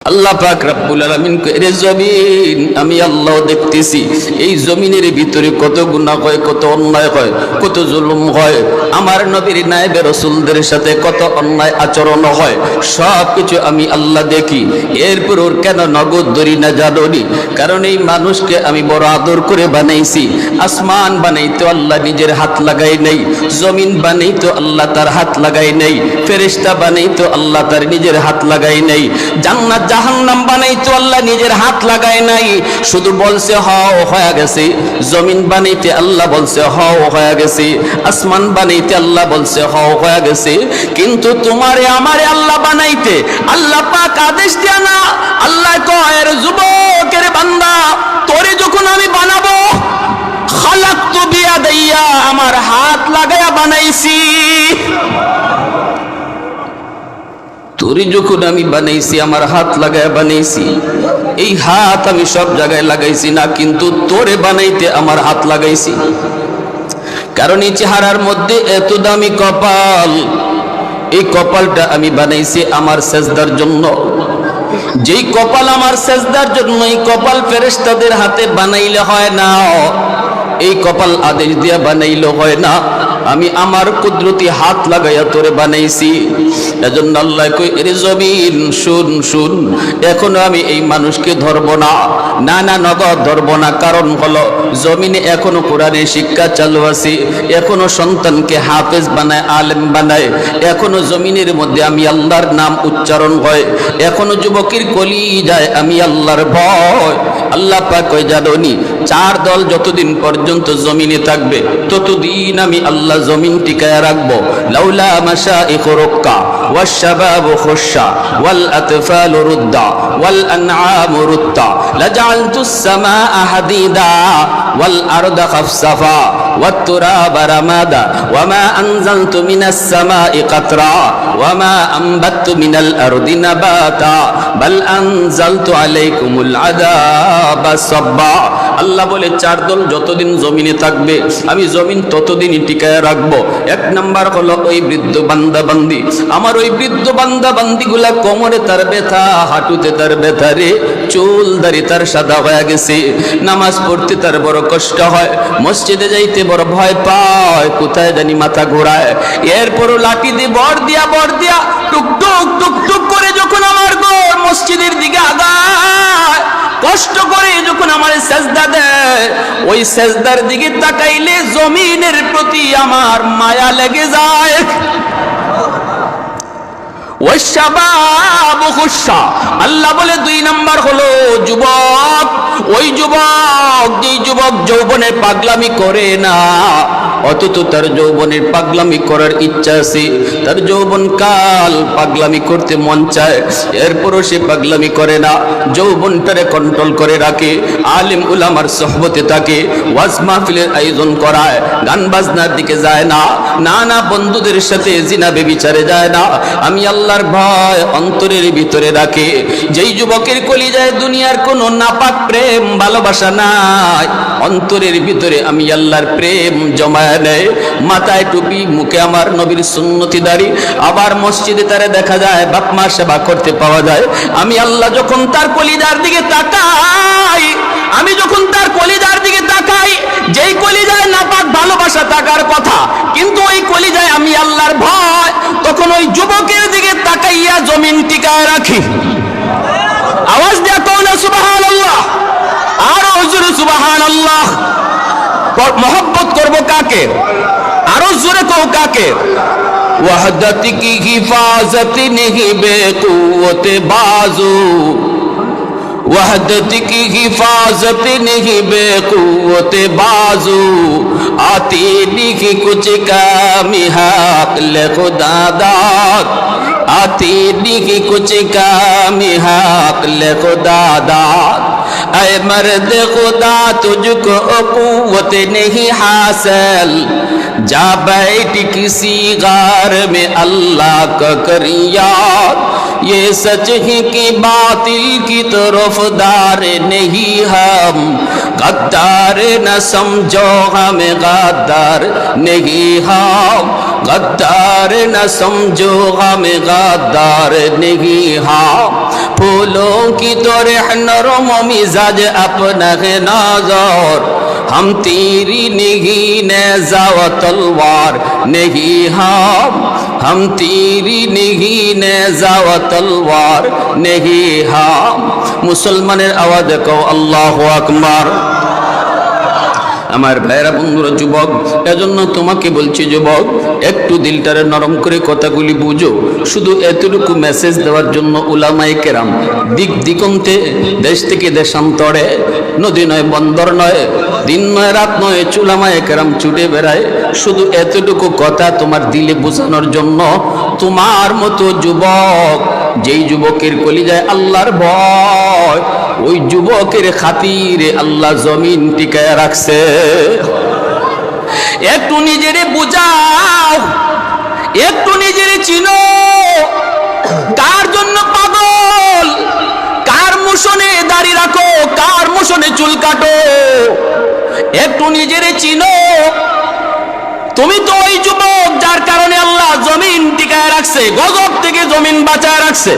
আল্লাহ পাক রব্বুল আলামিন এর জমিন আমি আল্লাহ দেখতেছি এই জমিনের ভিতরে কত গুনাহ হয়, কত অন্যায় হয়, কত জুলুম হয়, আমার নবীর নায়েবে রাসূলদের সাথে কত অন্যায় আচরণ হয়, সব কিছু আমি আল্লাহ দেখি। এরপর ওর কেন নগদ ধরি না জানোনি? কারণ এই মানুষকে আমি বড় আদর করে বানাইছি। আসমান বানাইতো আল্লাহ নিজের হাত লাগাই নাই, জমিন বানাইতো আল্লাহ তার হাত লাগাই নাই, ফেরেশতা বানাইতো আল্লাহ তার নিজের হাত লাগাই নাই, জান্নাত জাহান্নাম বানাইতো আল্লাহ নিজের হাত লাগায় নাই, শুধু বলছে হও হয়ে গেছে। জমিন বানাইতে আল্লাহ বলছে হও হয়ে গেছে, আসমান বানাইতে আল্লাহ বলছে হও হয়ে গেছে। কিন্তু তোমারে আমারে আল্লাহ বানাইতে আল্লাহ পাক আদেশ দেয় না। আল্লাহ কয় এর যুবকের বান্দা তোরে যখন আমি বানাবো খালাকতু বিয়াদাইয়া আমার হাত লাগায়া বানাইছি। তোরে যখন আমি বানাইছি আমার হাত লাগায় বানাইছি। এই হাত আমি সব জায়গায় লাগাইছি না, কিন্তু তোরে বানাইতে আমার হাত লাগাইছি। কারণ এই চেহারার মধ্যে এত দামি কপাল, এই কপালটা আমি বানাইছি আমার সেজদার জন্য। যেই কপাল আমার সেজদার জন্য, এই কপাল ফেরেশতাদের হাতে বানাইলে হয় না, এই কপাল আদেশ দিয়া বানাইলে হয় না, আমি আমার কুদরতি হাত লাগাইয়া তোরে বানাইছি। এজন্য আল্লাহ কই এরে জমিন শুন শুন, এখনো আমি এই মানুষকে ধরব না, না না নগদ ধরব না। কারণ হলো জমিনে এখনো কোরআনের শিক্ষা চালু আছে, এখনো সন্তানকে হাফেজ বানায়, আলেম বানায়, এখনো জমিনের মধ্যে আমি আল্লাহর নাম উচ্চারণ হয়, এখনো যুবকের কলি যায় আমি আল্লাহর ভয়। আল্লাহ পাক কই জানোনি চার দল যতদিন পর্যন্ত জমিনে থাকবে ততদিন আমি আল্লাহ জমিন টিকায় রাখবো। লাউলা মাশাইখু রুক্কা ওয়াশ শাবাবু খুশা ওয়াল আতফালু রুদ্দা ওয়াল আনআমু রুত্তা লাজআলতুস সামাআ হাদিদা ওয়াল আরদা খাফসাফা ওয়াত তুরাবা রামাদা ওয়ামা আনজালতু মিনাস সামাই কাতরা ওয়ামা আমবাততু মিনাল আরদি নাবাতা বাল আনজালতু আলাইকুমুল আযাবা সাব্বা। আল্লাহ বলে চার দল যতদিন জমিনে থাকবে আমি জমিন ততদিনই টিকায় রাখবো। এক নাম্বার হলো ওই বৃদ্ধ বান্দা বান্দি, আমার ওই বৃদ্ধ বান্দা বান্দিগুলা কোমরে তার ব্যথা, হাঁটুতে তার ব্যথা রে, চুল দাড়ি তার সাদা হয়ে গেছে, নামাজ পড়তে তার বড় কষ্ট হয়, মসজিদে যাইতে বড় ভয় পায়, কোথায় জানি মাথা ঘোরায়। এরপরও লাঠি দিয়ে বর দিয়া টুক টুক টুক টুক করে যখন আমার গোর মসজিদের দিকে আগায়, কষ্ট করে যখন আমার সেজদা দেয়, ওই সেজদার দিকে তাকাইলে জমিনের প্রতি আমার মায়া লেগে যায়। আল্লাহ বলে দুই নাম্বার হলো যুবক, ওই যুবক যেই যুবক যৌবনে পাগলামি করে না, অথচ তার যৌবনের পাগলামি করার ইচ্ছা আছে, তার যৌবন কাল পাগলামি করতে মন চায়, এরপরও সে পাগলামি করে না, যৌবনটারে কন্ট্রোল করে রাখে, আলেম উলামার সোহবতে থাকে, ওয়াজ মাহফিলের আয়োজন করায়, গান বাজনার দিকে যায় না, নানা বন্ধুদের সাথে জিনা বেবিচারে যায় না, আমি আল্লাহর ভয় অন্তরের ভিতরে রাখে। যেই যুবকের কলিজায় দুনিয়ার কোনো নাপাক প্রেম ভালোবাসা নাই, অন্তরের ভিতরে আমি আল্লাহর প্রেম জমায় নেয়, মাথায় টুপি, মুখে আমার নবীর সুন্নতি দাড়ি, আবার মসজিদে তারে দেখা যায় বাপ মা সেবা করতে পাওয়া যায়। আমি আল্লাহ যখন তার কলিজার দিকে তাকাই, আমি যখন তার কলিজার দিকে তাকাই, যেই কলিজায় নাপাক ভালোবাসা থাকার কথা, কিন্তু ওই কলিজায় আমি আল্লাহর ভয়, তখন ওই যুবকের দিকে তাকাইয়া জমিন টিকায় রাখি। আওয়াজ দেয়া কও না সুবহানাল্লাহ, আরো জোরে সুবহানাল্লাহ। মহব্বত করব কাকে? আরো জোরে কও কাকে? ওয়াহদত কি হিফাজত নেহি বেকুওতে বাজু, वहदत की हिफाजत नहीं बेकुवत बाजू, आती नहीं कुछ कामी हक ले खुदा दाद, आती नहीं कुछ कामी हक ले खुदा दाद। ऐ मर्द खुदा तुझको कुव्वत नहीं हासिल, जा बैठ किसी गार में अल्लाह का कर याद, ये सच है कि बातिल की तरफदार नहीं हम, गद्दार न समझो हमें गद्दार नहीं हम, गद्दार न समझो हम गद्दार नहीं हाँ फूलों की तो रहनरम मिजाज अपना है नाज़र हम तीरी नहीं नेज़ा व तलवार नहीं हाँ हम तीरी नहीं नेज़ा व तलवार नहीं हाँ मुसलमाনের आवाज़ को अल्लाहु আকবার আমার ভাইরা বন্ধুরা যুবক এজন্য তোমাকে বলছি যুবক একটু দিলটারে নরম করে কথাগুলি বুঝো শুধু এতটুকু মেসেজ দেওয়ার জন্য উলামায়ে কেরাম দিক দিগন্তে দেশ থেকে দেশান্তরে নদী নয় বন্দর নয় দিন নয় রাত নয় উলামায়ে কেরাম ছুটে বেড়ায় শুধু এতটুকু কথা তোমার দিলে বোঝানোর জন্য তোমার মতো যুবক যেই যুবকের কলিজায় আল্লাহর ভয় ওই যুবকের খাতিরে আল্লাহ জমিন টিকায় রাখছে একটু নিজেরে বুঝাও একটু নিজেরে চিনো কার জন্য পাগল কার মোশনে দাড়ি রাখো কার মোশনে চুল কাটো একটু নিজেরে চিনো তুমি তো ওই যুবক যার কারণে আল্লাহ জমিন টিকায় রাখছে গজব থেকে জমিন বাঁচায় রাখছে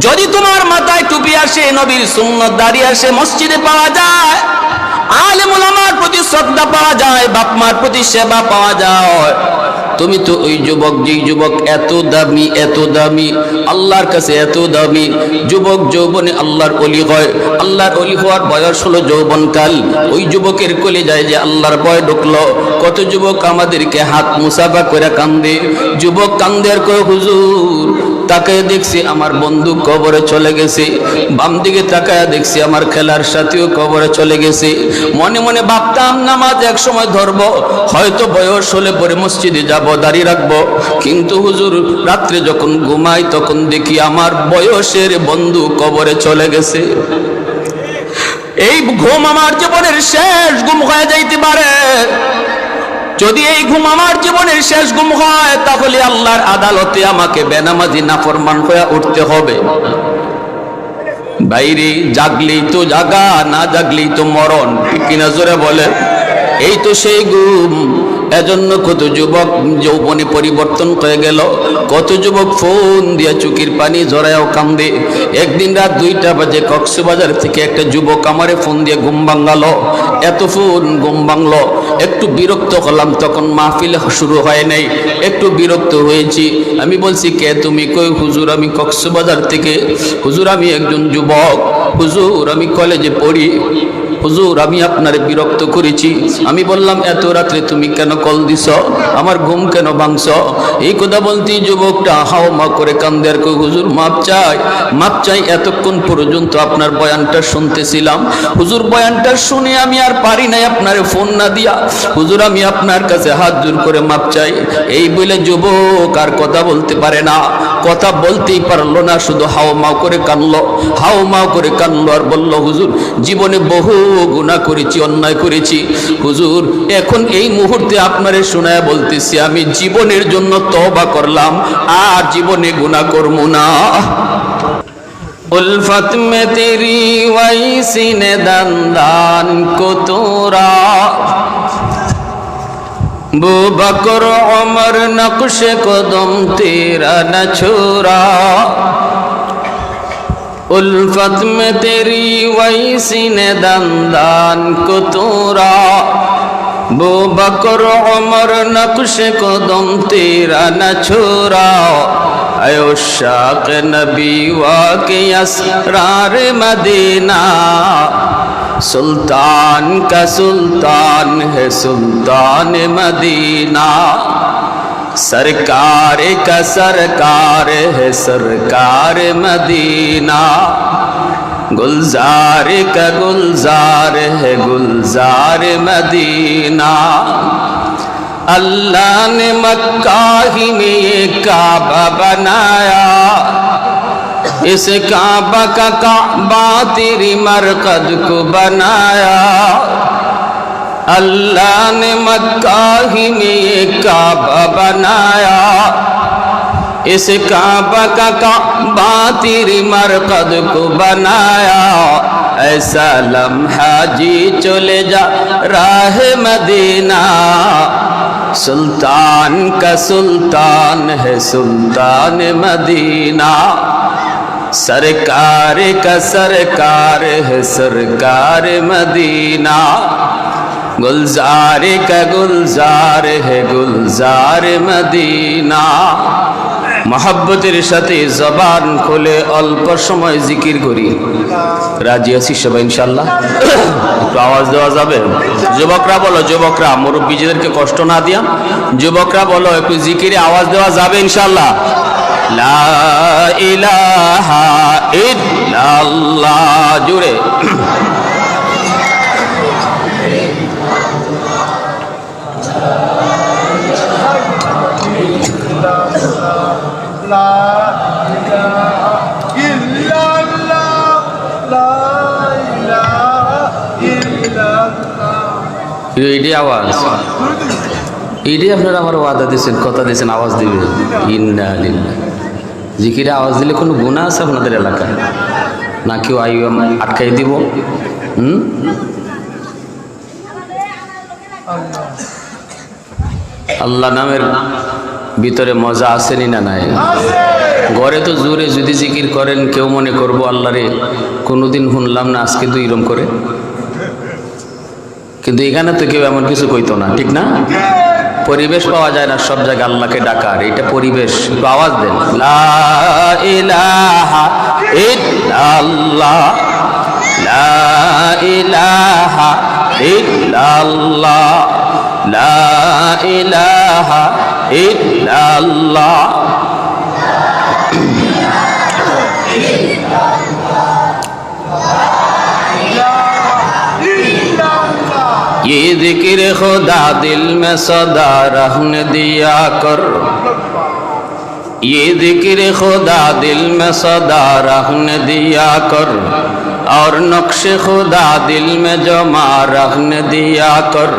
যদি তোমার মাথায় টুপি আসে নবীর সুন্নাত দাড়ি আসে মসজিদে পাওয়া যায় আলেম উলামার প্রতি শ্রদ্ধা পাওয়া যায় বাপ মার প্রতি সেবা পাওয়া যায় তুমি তো ওই যুবক যেই যুবক এত দামি আল্লাহর কাছে এত দামি যুবক যৌবনে আল্লাহর ওলি হয় আল্লাহর ওলি হওয়ার বয়স হলো যৌবনকাল ওই যুবকের কোলে যায় যে আল্লাহর ভয় ঢুকলো কত যুবক আমাদেরকে হাত মুসাফা করে কান্দে যুবক কান্দে আর কয় হুজুর তাকায় দেখছি আমার বন্ধু কবরে চলে গেছে বাম দিকে তাকায় দেখছি আমার খেলার সাথীও কবরে চলে গেছে মনে মনে ভাবতাম নামাজ এক সময় ধরবো হয়তো বয়স হলে পরে মসজিদে যাব দাঁড়িয়ে রাখবো কিন্তু হুজুর রাত্রে যখন ঘুমাই তখন দেখি আমার বয়সের বন্ধু কবরে চলে গেছে এই ঘুম আমার জীবনের শেষ ঘুম হয়ে যাইতে পারে যদি এই ঘুম আমার জীবনের শেষ ঘুম হয় তাহলে আল্লাহর আদালতে আমাকে বেনামাজি নাফরমান হয়ে উঠতে হবে বাইরে জাগলেই তো জাগা না জাগলেই তো মরণ ঠিক কিনা জোরে বলে এই তো সেই ঘুম এজন্য কত যুবক যৌবনে পরিবর্তন হয়ে গেল কত যুবক ফোন দিয়া চোখের পানি ঝরায়ও কান্দে একদিন রাত 2টা বাজে কক্সবাজার থেকে একটা যুবক আমারে ফোন দিয়ে ঘুম ভাঙালো এত ফোন ঘুম ভাঙলো একটু বিরক্ত হলাম তখন মাহফিল শুরু হয় নাই একটু বিরক্ত হয়েছি আমি বলছি কে তুমি কই হুজুর আমি কক্সবাজার থেকে হুজুর আমি একজন যুবক হুজুর আমি কলেজে পড়ি হুজুর আমি আপনারে বিরক্ত করেছি আমি বললাম এত রাত্রে তুমি কেন কল দিছ আমার ঘুম কেন ভাঙছ এই কথা বলতেই যুবকটা হাওমা করে কান্দে আর কই হুজুর মাপ চাই এতক্ষণ পর্যন্ত আপনার বয়ানটা শুনতেছিলাম হুজুর বয়ানটা শুনে আমি আর পারি নাই আপনারে ফোন না দিয়া হুজুর আমি আপনার কাছে হাত জোর করে মাপ চাই এই বলে যুবক আর কথা বলতে পারে না কথা বলতেই পারলো না শুধু হাওমা করে কানলো আর বলল হুজুর জীবনে বহু গুনাহ করেছি অন্যায় করেছি হুজুর এখন এই মুহূর্তে আপনারে শোনায় বলতেছি আমি জীবনের জন্য তওবা করলাম আর জীবনে গুনাহ করব না उल्फत में तेरी वही सीने दंदान को तोरा बू बकर उमर नक्श कदम तेरा न छोड़ा उल्फत में तेरी वही सीने दंदान को तोरा बू बकर उमर नक्श कदम तेरा न छोड़ा आयो शाक नबी वाके असरार मदीना सुल्तान का सुल्तान है सुल्तान मदीना सरकार का सरकार है सरकार मदीना गुलजार का गुलजार है गुलजार मदीना अल्लाह ने मक्का ही में ये काबा बनाया इस काबा का काबा तेरी मरकद को बनाया अल्लाह ने मक्का ही में ये काबा बनाया इस काबा का काबा तेरी मरकद को बनाया ऐसा लम्हा जी चले जा राह मदीना सुल्तान का सुल्तान है सुल्तान मदीना, सरकार का सरकार है सरकार मदीना, गुलजार का गुलजार है गुलजार मदीना। मोहब्बतेর সাথে জবান খুলে অল্প সময় জিকির করি। রাজি আছি সবাই ইনশাআল্লাহ? একটু আওয়াজ দেওয়া যাবে? যুবকরা বলো, যুবকরা, মুরব্বীদেরকে কষ্ট না দিয়া যুবকরা বলো, একটু জিকিরে আওয়াজ দেওয়া যাবে ইনশাআল্লাহ? লা ইলাহা ইল্লাল্লাহ জুড়ে। এইটাই আওয়াজ, এইটাই আপনারা আমার ওয়াদা দিয়েছেন, কথা দিয়েছেন, আওয়াজ দিবে। ইন্না লিল্লাহ। জিকিরে আওয়াজ দিলে কোনো গুনাহ আছে আপনাদের এলাকায়? না কেউ আটকাই দিব? আল্লাহ নামের ভিতরে মজা আসেনি না নাই? ঘরে তো জোরে যদি জিকির করেন কেউ মনে করবো আল্লাহরে কোনোদিন শুনলাম না, আজকে তো এরম করে। কিন্তু এখানে তো কেউ এমন কিছু কইতো না, ঠিক না? পরিবেশ পাওয়া যায় না সব জায়গায় আল্লাহকে ডাকার, এটা পরিবেশ। একটু আওয়াজ দেন, লা ইলাহা ইল্লাল্লাহ, লা ইলাহা ইল্লাল্লাহ, লা ইলাহা ইল্লাল্লাহ। ये जिक्र खुदा दिल में सदा रहने दिया कर, ये जिक्र खुदा दिल में सदा रहने दिया कर, और नक्श खुदा दिल में जमा रहने दिया कर।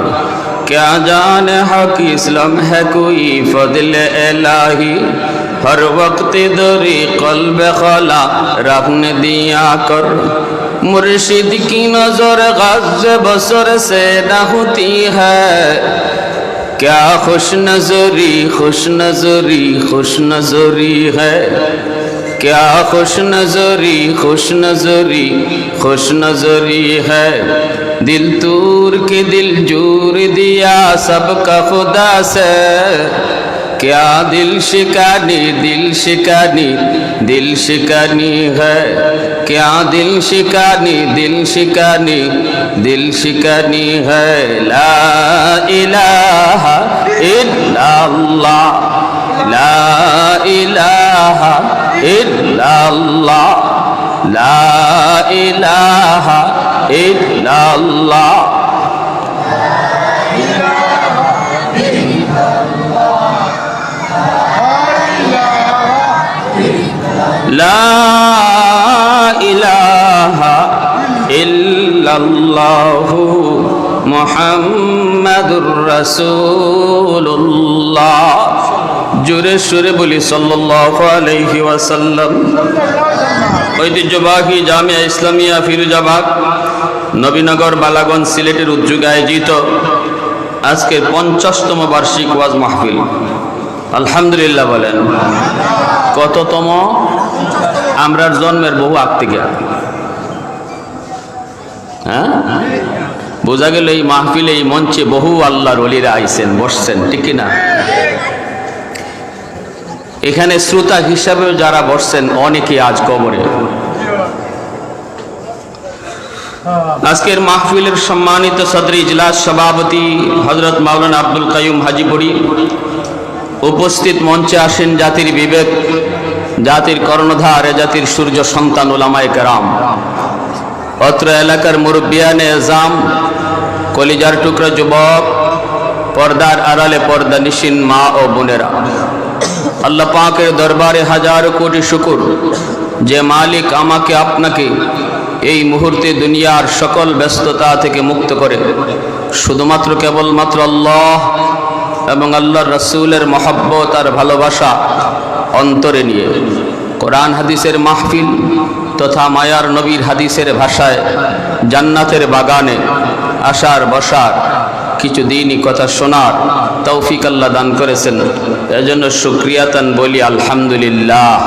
क्या जाने हक इस्लाम है कोई फजल इलाही, हर वक्त दरी कल्ब खला रखने दिया कर। मुर्शिद की नजर गज़ बसर से न होती है, क्या खुश नजरी खुश नजरी खुश नजरी है, क्या खुश नजरी खुश नजरी खुश नजरी है। दिल तूर के दिल जूर दिया सबका खुदा से, क्या दिल शिकानी दिल शिकानी दिल शिकानी है, क्या दिल शिकानी दिल शिकानी दिल शिकानी है। ला इलाहा इल्लल्लाह, ला इलाहा इल्लल्लाह, ला इलाहा इल्लल्लाह। লা ইলাহা ইল্লাল্লাহু মুহাম্মাদুর রাসূলুল্লাহ। জোরে সুরে বলি সাল্লাল্লাহু আলাইহি ওয়াসাল্লাম। ঐতিহ্যবাহী জামিয়া ইসলামিয়া ফিরোজাবাদ নবীনগর বালাগঞ্জ সিলেটের উদ্যোগে আয়োজিত আজকের 50তম বার্ষিক ওয়াজ মাহফিল। আলহামদুলিল্লাহ বলেন। কততম? আমরার জন্মের বহু আগ থেকে। হ্যাঁ, বোঝা গেল এই মাহফিলে এই মঞ্চে বহু আল্লাহর ওলিরা আইছেন, বসছেন, ঠিক কিনা? এখানে শ্রোতা হিসাবেও যারা বসছেন অনেকে আজ কবরে। আজকের মাহফিলের সম্মানিত সদর ইজলাস সভাপতি হযরত মাওলানা আব্দুল কাইয়ুম হাজিপুরি, উপস্থিত মঞ্চে আসেন জাতির বিবেক, জাতির কর্ণধার, জাতির সূর্য সন্তান উলামায়ে কেরাম, অত্র এলাকার মুরব্বিয়ানে এজাম, কলিজার টুকরা যুবক, পর্দার আড়ালে পর্দা নিশিন মা ও বোনেরা, আল্লাহ পাকের দরবারে হাজারো কোটি শুকর যে মালিক আমাকে আপনাকে এই মুহূর্তে দুনিয়ার সকল ব্যস্ততা থেকে মুক্ত করে শুধুমাত্র কেবলমাত্র আল্লাহ এবং আল্লাহর রাসূলের মহব্বত আর ভালোবাসা অন্তরে নিয়ে কোরআন হাদিসের মাহফিল তথা মায়ার নবীর হাদিসের ভাষায় জান্নাতের বাগানে আসার বসার কিছু দিনই কথা শোনার তৌফিক আল্লাহ দান করেছেন, এজন্য শুকরিয়াতান বলি আলহামদুলিল্লাহ।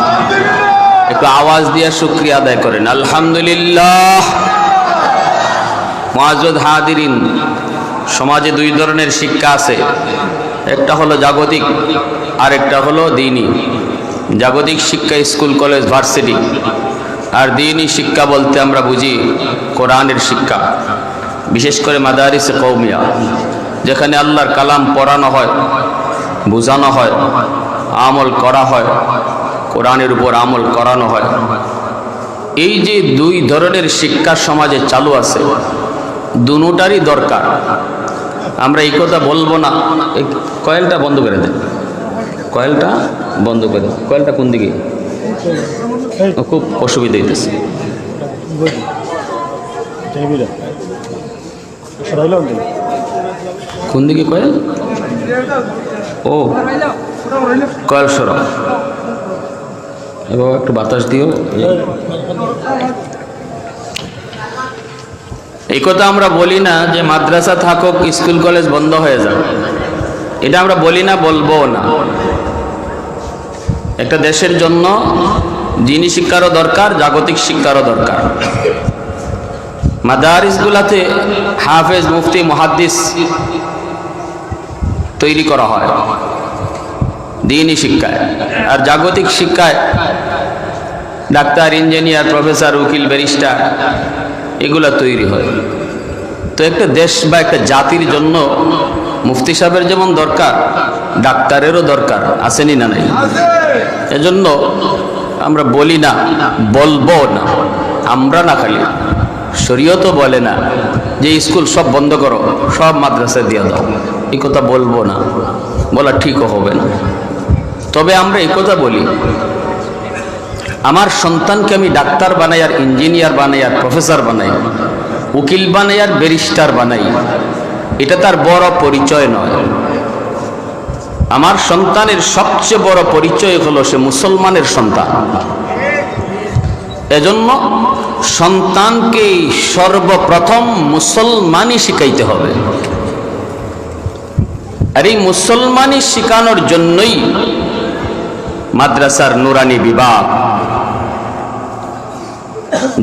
একটু আওয়াজ দিয়ে শুকরিয়া আদায় করেন আলহামদুলিল্লাহ। মুআজ্জাজ হাদিরিন, সমাজে দুই ধরনের শিক্ষা আছে, একটা হলো জাগতিক আর একটা হলো দ্বীনি। জাগতিক শিক্ষা স্কুল কলেজ ভার্সিটি, আর দ্বীনি শিক্ষা বলতে আমরা বুঝি কোরআনের শিক্ষা, বিশেষ করে মাদারিসে কওমিয়া, যেখানে আল্লাহর কালাম পড়ানো হয়, বোঝানো হয়, আমল করা হয়, কোরআনের উপর আমল করানো হয়। এই যে দুই ধরনের শিক্ষা সমাজে চালু আছে, দুটারই দরকার। আমরা এই কথা বলবো না। এই কয়েলটা বন্ধ করে দেন, কয়েলটা বন্ধ করে দেন। কয়েলটা কোন দিকে? খুব অসুবিধা হইতেছে। কোন দিকে কয়েল? ও কয়েল সরা, এবার একটু বাতাস দিও। এই কথা আমরা বলি না যে মাদ্রাসা থাকুক, স্কুল কলেজ বন্ধ হয়ে যাক, এটা আমরা বলি না, বলবো না। একটা দেশের জন্য দ্বীনি শিক্ষারও দরকার, জাগতিক শিক্ষারও দরকার। মাদারিসগুলাতে হাফেজ, মুফতি, মুহাদ্দিস তৈরি করা হয় দ্বীনি শিক্ষায়, আর জাগতিক শিক্ষায় ডাক্তার, ইঞ্জিনিয়ার, প্রফেসর, উকিল, ব্যারিস্টার এগুলা তৈরি হয়। তো একটা দেশ বা একটা জাতির জন্য মুফতি সাহেবের যেমন দরকার, ডাক্তারেরও দরকার, আসেনি না নাই? এজন্য আমরা বলি না, বলবো না। আমরা না, খালি শরীয়তও বলে না যে স্কুল সব বন্ধ করো, সব মাদ্রাসায় দিয়ে দাও। এই কথা বলবো না, বলা ঠিকও হবে না। তবে আমরা এই কথা বলি, আমার সন্তানকে আমি ডাক্তার বানাই, আর ইঞ্জিনিয়ার বানাই, আর প্রফেসর বানাই, উকিল বানাই, আর ব্যারিস্টার বানাই, এটা তার বড় পরিচয় নয়। আমার সন্তানের সবচেয়ে বড় পরিচয় হলো সে মুসলমানের সন্তান। এজন্য সন্তানকে সর্বপ্রথম মুসলমানই শিখাইতে হবে। আর এই মুসলমানই শিখানোর জন্যই মাদ্রাসার নুরানি বিভাগ।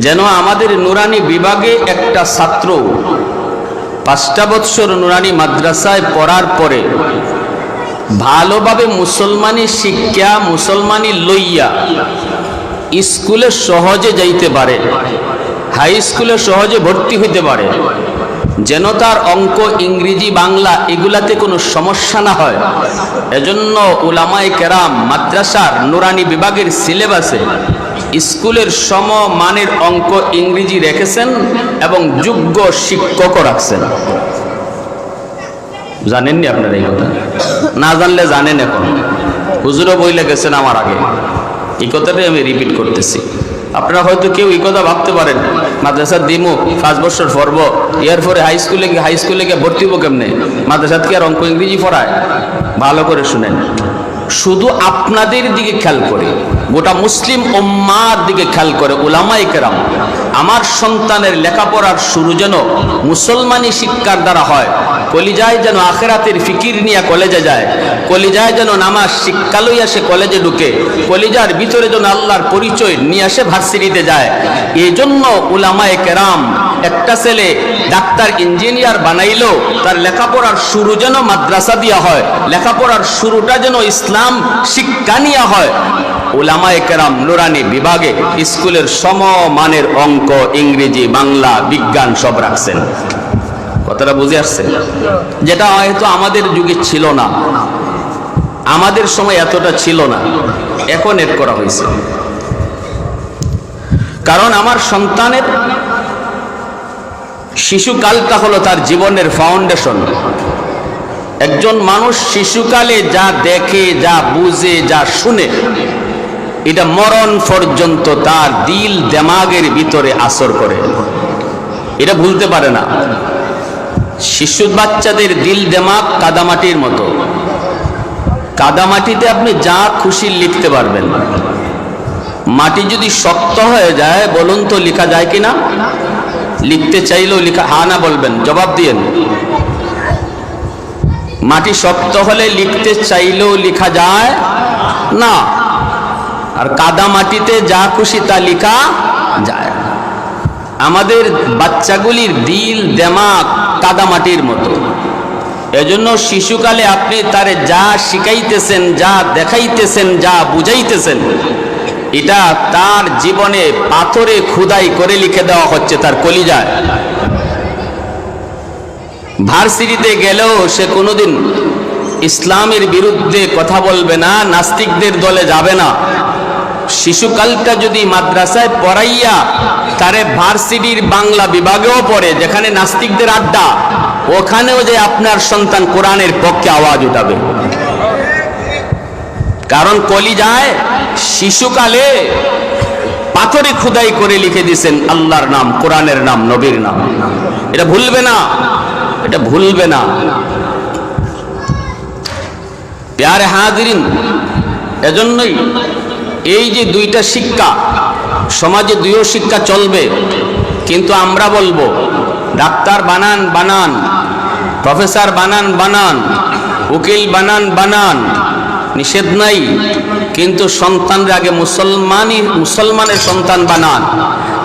যেন আমাদের নুরানি বিভাগে একটা ছাত্র 5টা বছর নুরানি মাদ্রাসায় পড়ার পরে ভালোভাবে মুসলমানি শিক্ষা, মুসলমানি লইয়া স্কুলে সহজে যাইতে পারে, হাই স্কুলে সহজে ভর্তি হইতে পারে, যেন তার অঙ্ক, ইংরেজি, বাংলা এগুলাতে কোনো সমস্যা না হয়। এজন্য উলামায়ে কেরাম মাদ্রাসার নুরানি বিভাগের সিলেবাসে স্কুলের সমমানের অঙ্ক, ইংরেজি রেখেছেন এবং যোগ্য শিক্ষকও রাখছেন। জানেননি আপনারা এই কথা? না জানলে জানেন এখন, হুজুরও বইলে গেছেন আমার আগে। এই কথাটাই আমি রিপিট করতেছি। আপনারা হয়তো কেউ এই কথা ভাবতে পারেন, মাদ্রাসার দিমু 5 বছর পড়বো, এরপরে হাই স্কুলে গিয়ে ভর্তি হবো কেমনে? মাদ্রাসাত কি আর অঙ্ক, ইংরেজি পড়ায়? ভালো করে শুনেন, শুধু আপনাদের দিকে খেয়াল করে, গোটা মুসলিম উম্মার দিকে খেয়াল করে উলামায়ে কেরাম আমার সন্তানের লেখাপড়ার শুরু যেন মুসলমানি শিক্ষার দ্বারা হয়। কলিজায় যেন আখিরাতের ফিকির নিয়ে কলেজে যায়, কলিজায় যেন নামাজ শিক্ষা লইয়া সে কলেজে ঢুকে, কলিজার ভিতরে যেন আল্লাহর পরিচয় নিয়ে আসে ভার্সিটিতে যায়। এই জন্য উলামায়ে কেরাম একটা ছেলে ডাক্তার, ইঞ্জিনিয়ার বানাইলেও তার লেখাপড়ার শুরু যেন মাদ্রাসা দিয়া হয়, লেখাপড়ার শুরুটা যেন ইসলাম শিক্ষা নিয়ে হয়। উলামায়ে কেরাম নুরানি বিভাগে স্কুলের সমমানের অঙ্ক, ইংরেজি, বাংলা, বিজ্ঞান সব রাখছেন। কথাটা বুঝে আসছে? যেটা হয়তো আমাদের যুগে ছিল না, আমাদের সময় এতটা ছিল না, এখন এড করা হয়েছে। কারণ আমার সন্তানের শিশুকালটা হলো তার জীবনের ফাউন্ডেশন। একজন মানুষ শিশুকালে যা দেখে, যা বুঝে, যা শুনে, এটা মরণ পর্যন্ত তার দিল দেমাগের ভিতরে আসর করে, এটা ভুলতে পারে না। শিশু বাচ্চাদের দিল দেমাগ কাদামাটির মতো, কাদামাটিতে আপনি যা খুশি লিখতে পারবেন। মাটি যদি শক্ত হয়ে যায়, বলুন তো লেখা যায় কিনা? লিখতে চাইলেও লেখা, হা না বলবেন, জবাব দিয়েন। মাটি শক্ত হলে লিখতে চাইলেও লেখা যায় না, আর কাদা মাটিতে যা খুশি তা লেখা যায়। আমাদের বাচ্চাগুলির দিল দেমাগ কাদা মাটির মতো। এজন্য শিশুকালে আপনি তারে যা শিখাইতেছেন, যা দেখাইতেছেন, যা বুঝাইতেছেন, এটা তার জীবনে পাথরে খোদাই করে লিখে দেওয়া হচ্ছে তার কলিজায়। ভার্সিটিতে গেলেও সে কোনোদিন ইসলামের বিরুদ্ধে কথা বলবে না, নাস্তিকদের দলে যাবে না। শিশুকালটা যদি মাদ্রাসায় পড়াইয়া তারে ভার্সিটির বাংলা বিভাগেও পড়ে, যেখানে নাস্তিকদের আড্ডা, ওখানেও যে আপনার সন্তান কোরআনের পক্ষে আওয়াজ উঠাবে। কারণ কলিজায় শিশুকালে পাথরে খোদাই করে লিখে দিয়েছেন আল্লাহর নাম, কোরআনের নাম, নবীর নাম। এটা ভুলবে না, এটা ভুলবে না। প্যারে হাজিরিন, এজন্যই এই যে দুইটা শিক্ষা, সমাজে দুইও শিক্ষা চলবে, কিন্তু আমরা বলবো ডাক্তার বানান বানান, প্রফেসর বানান বানান, উকিল বানান, নিষেধ নাই, কিন্তু সন্তানরা আগে মুসলমানের সন্তান বানান,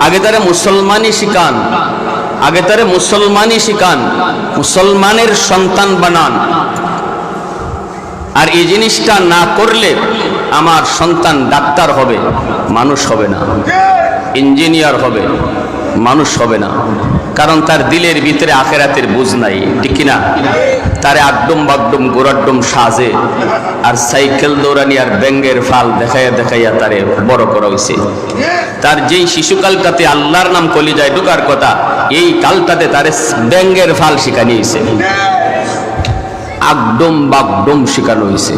আগে তারা মুসলমানই শিখান, আগে তারা মুসলমানই শিখান, মুসলমানের সন্তান বানান। আর এই জিনিসটা না করলে আমার সন্তান ডাক্তার হবে, মানুষ হবে না, ইঞ্জিনিয়ার হবে, মানুষ হবে না। কারণ তার দিলের ভিতরে আখেরাতের বুঝ নাই, ঠিক কিনা? তারে আড্ডম বাগডুম গোরাড্ডম সাজে আর সাইকেল দৌড়ানি আর ব্যাঙ্গের ফাল দেখাইয়া দেখাইয়া তারে বড় করা হয়েছে। তার যেই শিশুকালটাতে আল্লাহর নাম কলিজায় ঢোকার কথা, এই কালটাতে তারে ব্যাঙ্গের ফাল শিখানি হয়েছে, আগডম বাগডম শেখানো হয়েছে।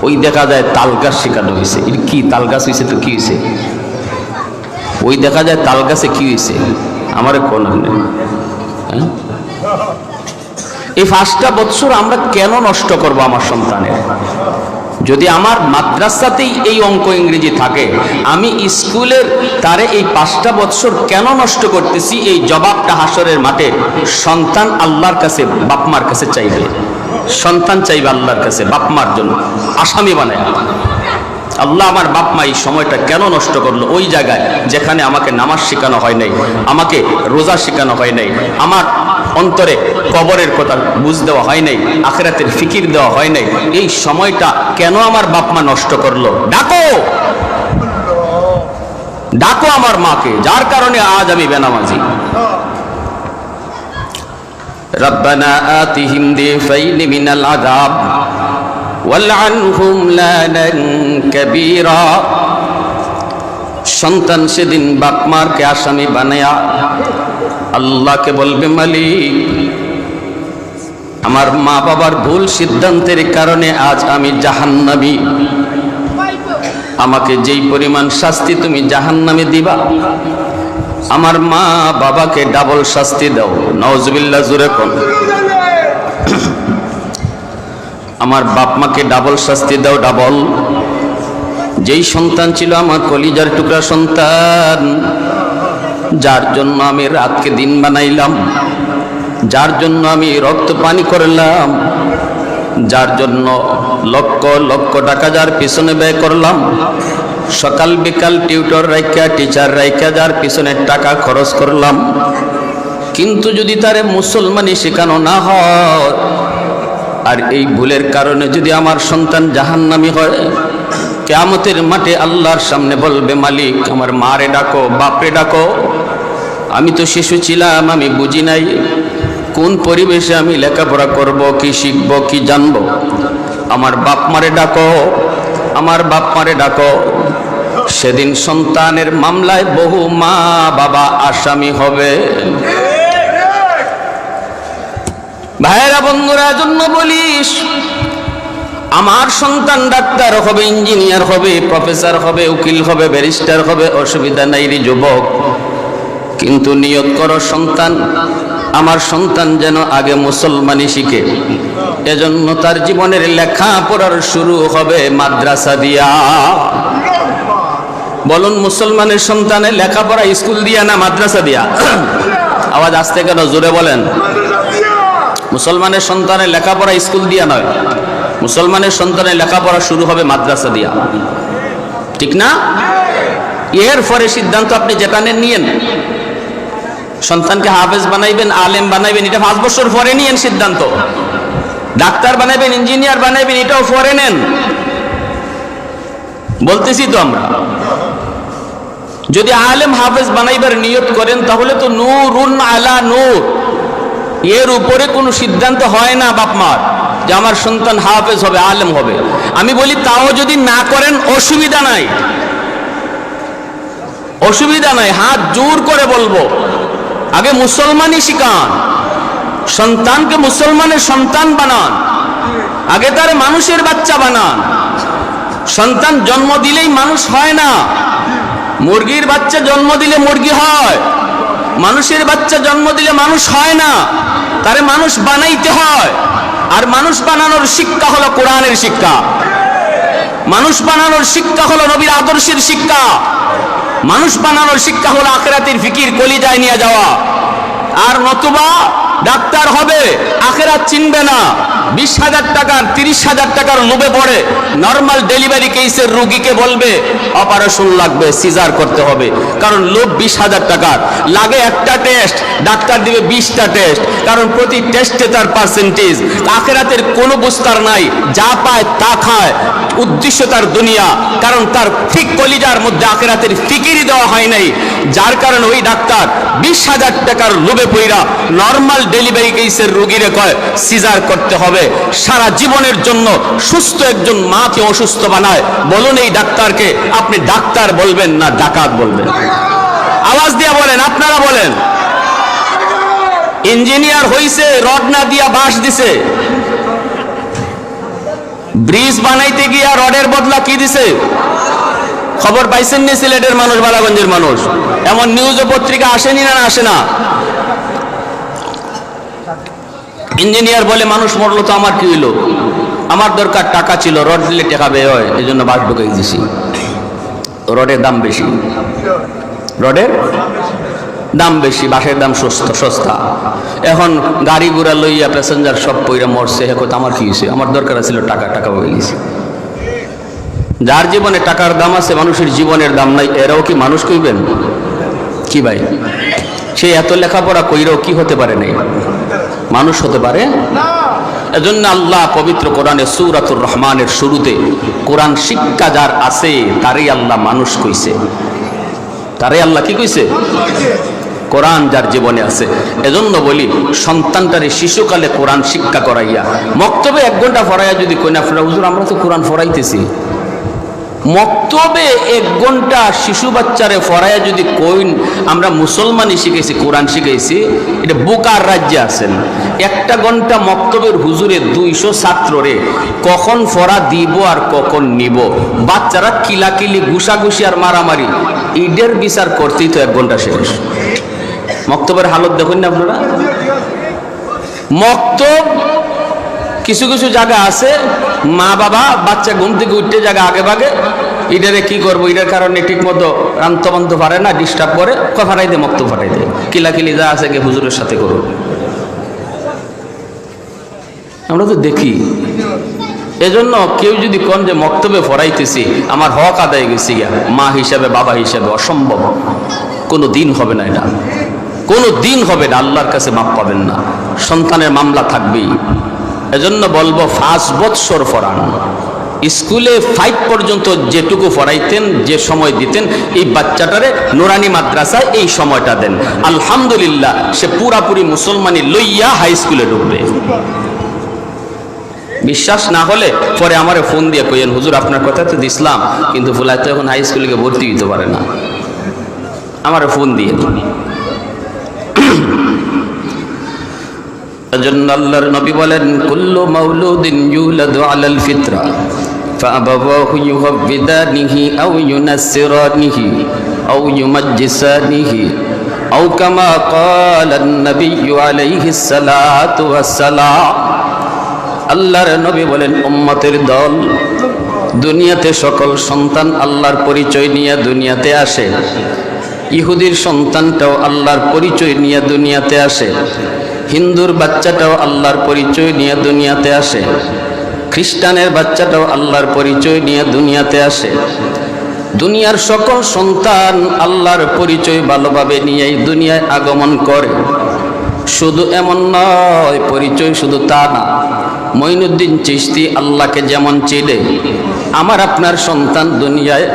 ওই দেখা যায় তাল গাছ শেখানো হয়েছে। এর কি তাল গাছ হয়েছে? তো কি হয়েছে? ওই দেখা যায় তাল গাছে কি হয়েছে? আমার কোন হ্যাঁ, এই 5টা বছর আমরা কেন নষ্ট করব আমার সন্তানের? যদি আমার মাদ্রাসাতেই এই অঙ্ক ইংরেজি থাকে, আমি স্কুলের তারে এই 5টা বছর কেন নষ্ট করতেছি? এই জবাবটা হাসরের মাঠে সন্তান আল্লাহর কাছে, বাপমার কাছে চাইবে। সন্তান চাইবে আল্লাহর কাছে বাপমার জন্য, আসামি বানায়, আল্লাহ আমার বাপ মা এই সময়টা কেন নষ্ট করলো? ওই জায়গায় যেখানে আমাকে নামাজ শেখানো হয় নাই, আমাকে রোজা শেখানো হয় নাই, আমার অন্তরে কবরের কথা বুঝ দেওয়া হয় নাই, আখিরাতের ফিকির দেওয়া হয় নাই, এই সময়টা কেন আমার বাপ মা নষ্ট করলো? ডাকো, ডাকো আমার মাকে, যার কারণে আজ আমি বেনামাজি। রব্বানা আতিহিম দিফাইন মিনাল আযাব ওয়ালআনহুম লানান কাবীরা। সন্তান সেদিন বাপ মারকে আসামি বানায়া আল্লাহকে বলবে, মালিক, আমার মা বাবার ভুল সিদ্ধান্তের কারণে আজ আমি জাহান্নামী, আমাকে যেই পরিমাণ শাস্তি তুমি জাহান্নামে দিবা, আমার মা বাবাকে ডাবল শাস্তি দাও। নাউজুবিল্লাহ, জোরে কোন। আমার বাপ মাকে ডাবল শাস্তি দাও, ডাবল। যেই সন্তান ছিল আমার কলিজার টুকরা সন্তান, যার জন্য আমি রাতকে দিন বানাইলাম, যার জন্য আমি রক্ত পানি করলাম, যার জন্য লক্ষ লক্ষ টাকা যার পিছনে ব্যয় করলাম, সকাল বিকাল টিউটর রাইখা, টিচার রাইখা যার পিছনে টাকা খরচ করলাম, কিন্তু যদি তারে মুসলমানি শেখানো না হয়, আর এই ভুলের কারণে যদি আমার সন্তান জাহান্নামী হয়, কিয়ামতের মাঠে আল্লাহর সামনে বলবে, মালিক, আমার মারে ডাকো, বাপরে ডাকো, আমি তো শিশু ছিলাম, আমি বুঝি নাই কোন পরিবেশে আমি লেখাপড়া করব, কি শিখব, কি জানবো। আমার বাপ মারে ডাকো, আমার বাপ মারে ডাকো। সেদিন সন্তানের মামলায় বহু মা বাবা আসামি হবে। ভাইয়েরা, বন্ধুরা, জন্য বলিস, আমার সন্তান ডাক্তার হবে, ইঞ্জিনিয়ার হবে, প্রফেসর হবে, উকিল হবে, ব্যারিস্টার হবে, অসুবিধা নাই রে যুবক, কিন্তু নিয়ত করো সন্তান, আমার সন্তান যেন আগে মুসলমানি শিখে। এজন্য তার জীবনের লেখাপড়ার শুরু হবে মাদ্রাসা দিয়া। বলুন, মুসলমানের সন্তানের লেখাপড়া স্কুল দিয়া না মাদ্রাসা দিয়া? আওয়াজ আসতে কেন? জোরে বলেন। মুসলমানের সন্তানের লেখাপড়া স্কুল দিয়া নয়, মুসলমানের সন্তানের লেখাপড়া শুরু হবে মাদ্রাসা দিয়া, ঠিক না? এরপরে সিদ্ধান্ত আপনি যেটা নেন নিয়েন, সন্তানকে হাফেজ বানাইবেন, আলেম বানাইবেন, এটা 5 বছর পরে নিয়েন সিদ্ধান্ত। ডাক্তার বানাইবেন, ইঞ্জিনিয়ার বানাইবেন, এটাও পরে নেন। বলতেছি তো আমরা, যদি আলেম হাফেজ বানাইবার নিয়ত করেন তাহলে তো নূরুন আলা নূর, এর উপরে কোনো সিদ্ধান্ত হয় না বাপ মার যে আমার সন্তান হাফেজ হবে, আলেম হবে। আমি বলি তাও যদি না করেন অসুবিধা নাই, অসুবিধা নাই, হাত জোর করে বলবো আগে মুসলমানই শিখান, সন্তানকে মুসলমানের সন্তান বানান, আগে তার মানুষের বাচ্চা বানান। সন্তান জন্ম দিলেই মানুষ হয় না, মুরগির বাচ্চা জন্ম দিলে মুরগি হয়, মানুষের বাচ্চা জন্ম দিলে মানুষ হয় না, তারে মানুষ বানাইতে হয়। আর মানুষ বানানোর শিক্ষা হলো কোরআনের শিক্ষা, মানুষ বানানোর শিক্ষা হলো নবীর আদর্শের শিক্ষা, মানুষ বানানোর শিক্ষা হলো আখিরাতের ফিকির কলিজায় নিয়ে যাওয়া। আর নতুবা ডাক্তার হবে, আখিরাত চিনবে না, 20,000 টাকার 30,000 টাকার লোভে পড়ে নর্মাল ডেলিভারি কেসের রোগীকে বলবে অপারেশন লাগবে, সিজার করতে হবে, কারণ লোভ 20,000 টাকার। লাগে একটা টেস্ট, ডাক্তার দিবে 20টা টেস্ট, কারণ প্রতি টেস্টে তার পার্সেন্টেজ। আখিরাতের কোনো বুঝতার নাই, যা পায় তা খায়, উদ্দেশ্য তার দুনিয়া, কারণ তার ঠিক কলিজার মধ্যে আখিরাতের ফিকিরই দেওয়া হয় নাই। যার কারণে ওই ডাক্তার 20,000 টাকার লোভে পইরা নর্মাল ডেলিভারি কেসের রোগীরে কয় সিজার করতে হবে। সারা জীবনের জন্য সুস্থ একজন মাকে অসুস্থ বানায়। বলুন এই ডাক্তারকে আপনি ডাক্তার বলবেন না ডাকাত বলবেন? আওয়াজ দিয়া বলেন, আপনারা বলেন। ইঞ্জিনিয়ার হইছে, রড না দিয়া বাঁশ দিছে, ব্রিজ বানাইতে গিয়া রডের বদলা কি দিছে? খবর পাইছেন নি? সিলেটের মানুষ, বালাগঞ্জের মানুষ, এমন নিউজ পত্রিকা আসেনি না আসে না? ইঞ্জিনিয়ার বলে মানুষ মরলো তো আমার কি হইলো, আমার দরকার টাকা ছিল, রড দিলে টাকা ব্যয় হয়, এই জন্য বাঁশ ঢুকাই দিছি। রডের দাম বেশি, রডের দাম বেশি, বাঁশের দাম সস্তা। এখন গাড়ি ঘোড়া লইয়া প্যাসেঞ্জার সব পইরা মরছে, এখন আমার কি হয়েছে, আমার দরকার ছিল টাকা, টাকা হয়ে গেছে। যার জীবনে টাকার দাম আছে, মানুষের জীবনের দাম নাই, এরাও কি মানুষ কইবেন? কি ভাই, সে এত লেখাপড়া কইরাও কি হতে পারে নাই, মানুষ হতে পারে? এজন্য আল্লাহ পবিত্র কোরআনে সূরাতুর রহমানের শুরুতে কোরআন শিক্ষা যার আছে তারই আল্লাহ মানুষ কইছে, তারই আল্লাহ কি কইছে? কোরআন যার জীবনে আছে। এজন্য বলি সন্তানটারে শিশুকালে কোরআন শিক্ষা করাইয়া, মক্তবে 1 ঘন্টা পড়াইয়া যদি কই না হুজুর আমরা তো কোরআন পড়াইতেছি, মক্তবে 1 ঘন্টা শিশু বাচ্চারে পড়াইয়া যদি কইন আমরা মুসলমানই শিখেছি, কোরআন শিখেছি, এটা বোকার রাজ্যে আছেন। 1 ঘন্টা মক্তবের হুজুরে 200 ছাত্ররে কখন পড়া দিব আর কখন নিব, বাচ্চারা কিলাকিলি ঘুষাঘুষি আর মারামারি, ঈদের বিচার করতেই তো 1 ঘন্টা শেষ। মক্তবের হালত দেখুন না আপনারা। মক্তব কিছু কিছু জায়গা আছে, মা বাবা বাচ্চা ঘুম থেকে উঠতে জায়গা আগে ভাগে, ইডারে কি করবো, এটার কারণে ঠিক মতো রান্ত বান্ত পারে না, ডিস্টার্ব করে, ফাটাই দে, মক্তব ফাটাই দে, কিলাকিলি যা আছে কে হুজুরের সাথে করো। আমরা তো দেখি। এজন্য কেউ যদি কোন যে মক্তবে পড়াইতেছি আমার হক আদায় গেছি গিয়া, মা হিসাবে বাবা হিসাবে অসম্ভব, কোনো দিন হবে না, এটা কোনো দিন হবে না, আল্লাহর কাছে মাপ পাবেন না, সন্তানের মামলা থাকবেই। এজন্য বলবো 5 বৎসর পড়ান, স্কুলে 5 পর্যন্ত যেটুকু পড়াইতেন, যে সময় দিতেন, এই বাচ্চাটারে নুরানি মাদ্রাসায় এই সময়টা দেন, আলহামদুলিল্লাহ সে পুরাপুরি মুসলমানি লইয়া হাই স্কুলে ঢুকবে। বিশ্বাস না হলে পরে আমারে ফোন দিয়ে কইেন হুজুর আপনার কথা তো দিছিলাম, কিন্তু ফুলাই তো এখন হাই স্কুলে ভর্তি হতে পারে না, আমারে ফোন দিয়ে। এজন্য আল্লাহর নবী বলেন কুল্লু মাউলুদিন ইউলাদু আলাল ফিতরা ফাআবাওয়াহু ইউহাব্বিদানিহি আও ইউনাসসিরানিহি আও ইউমাজ্জিসানিহি আও কামা ক্বালান নবিয়্যু আলাইহিস সালাতু ওয়াস সালাম। আল্লাহর নবী বলেন উম্মতের দল, দুনিয়াতে সকল সন্তান আল্লাহর পরিচয় নিয়ে দুনিয়াতে আসে, ইহুদির সন্তানটাও আল্লাহর পরিচয় নিয়ে দুনিয়াতে আসে। হিন্দুর বাচ্চাটাও আল্লাহর পরিচয় নিয়ে দুনিয়াতে আসে, খ্রিস্টানের বাচ্চাটাও আল্লাহর পরিচয় নিয়ে দুনিয়াতে আসে। দুনিয়ার সকল সন্তান আল্লাহর পরিচয় ভালোভাবে নিয়েই দুনিয়ায় আগমন করে। শুধু এমন নয়, পরিচয় শুধু তা না, মঈনুদ্দিন চিশতি আল্লাহকে যেমন চিনে, আমার আপনার সন্তান দুনিয়ায়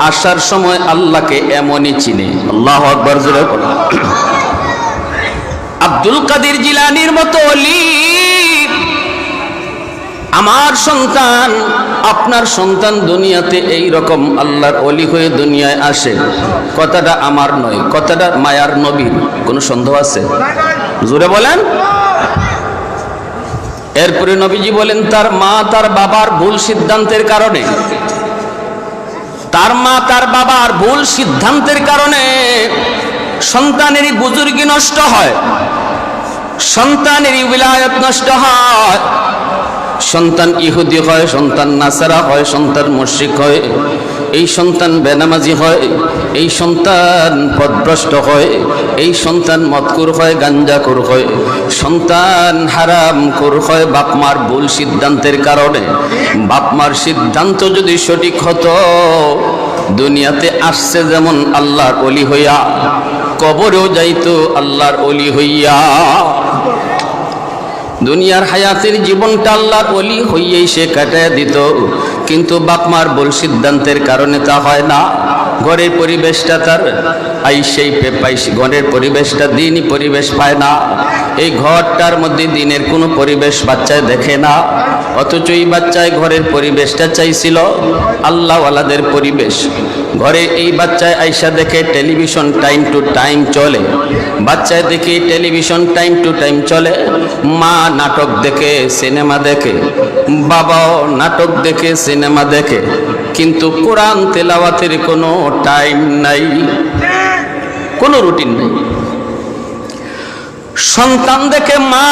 আসার সময় আল্লাহকে এমনই চিনে। আল্লাহু আকবার জোরে বলুন। আব্দুল কাদের জিলানীর মতো ওলি আমার সন্তান, আপনার সন্তান দুনিয়াতে এই রকম আল্লাহর ওলি হয়ে দুনিয়ায় আসে, কথাটা আমার নয়, কথাটা মায়ার নবীর। কোনো সন্দেহ আছে? জোরে বলেন। এরপরে নবীজি বলেন তার মা তার বাবার ভুল সিদ্ধান্তের কারণে, তার মা তার বাবার ভুল সিদ্ধান্তের কারণে সন্তানেরই বুজুর্গি নষ্ট হয়, সন্তানেরই উলায়াত নষ্ট হয়, সন্তান ইহুদি হয়, সন্তান নাসারা হয়, সন্তান মুশরিক হয়, এই সন্তান বেনামাজি হয়, এই সন্তান পথভ্রষ্ট হয়, এই সন্তান মদকুর হয়, গাঞ্জাখোর হয়, সন্তান হারামখোর হয় বাপমার ভুল সিদ্ধান্তের কারণে। বাপমার সিদ্ধান্ত যদি সঠিক হতো, দুনিয়াতে আসছে যেমন আল্লাহর ওলি হইয়া, কবরেও যাইতো আল্লাহর ওলি হইয়া। দুনিয়ার হায়াতের জীবনটা আল্লাহর ওলি হইয়াই সে কাটায় দিত, কিন্তু বাপমার ভুল সিদ্ধান্তের কারণে তা হয় না। ঘরের পরিবেশটা তার আইসেই পাইছে, ঘরের পরিবেশটা দিনই পরিবেশ পায় না, এই ঘরটার মধ্যে দিনের কোনো পরিবেশ বাচ্চায় দেখে না। অথচ এই বাচ্চায় ঘরের পরিবেশটা চাইছিল আল্লাহওয়ালাদের পরিবেশ। ঘরে এই বাচ্চায় আইসা দেখে টেলিভিশন টাইম টু টাইম চলে, বাচ্চায় দেখে টেলিভিশন টাইম টু টাইম চলে, মা নাটক দেখে, সিনেমা দেখে, বাবাও নাটক দেখে, সিনেমা দেখে, কিন্তু কোরআন তেলাওয়াতের কোনো টাইম নাই, কোনো রুটিন নেই। সন্তান দেখে মা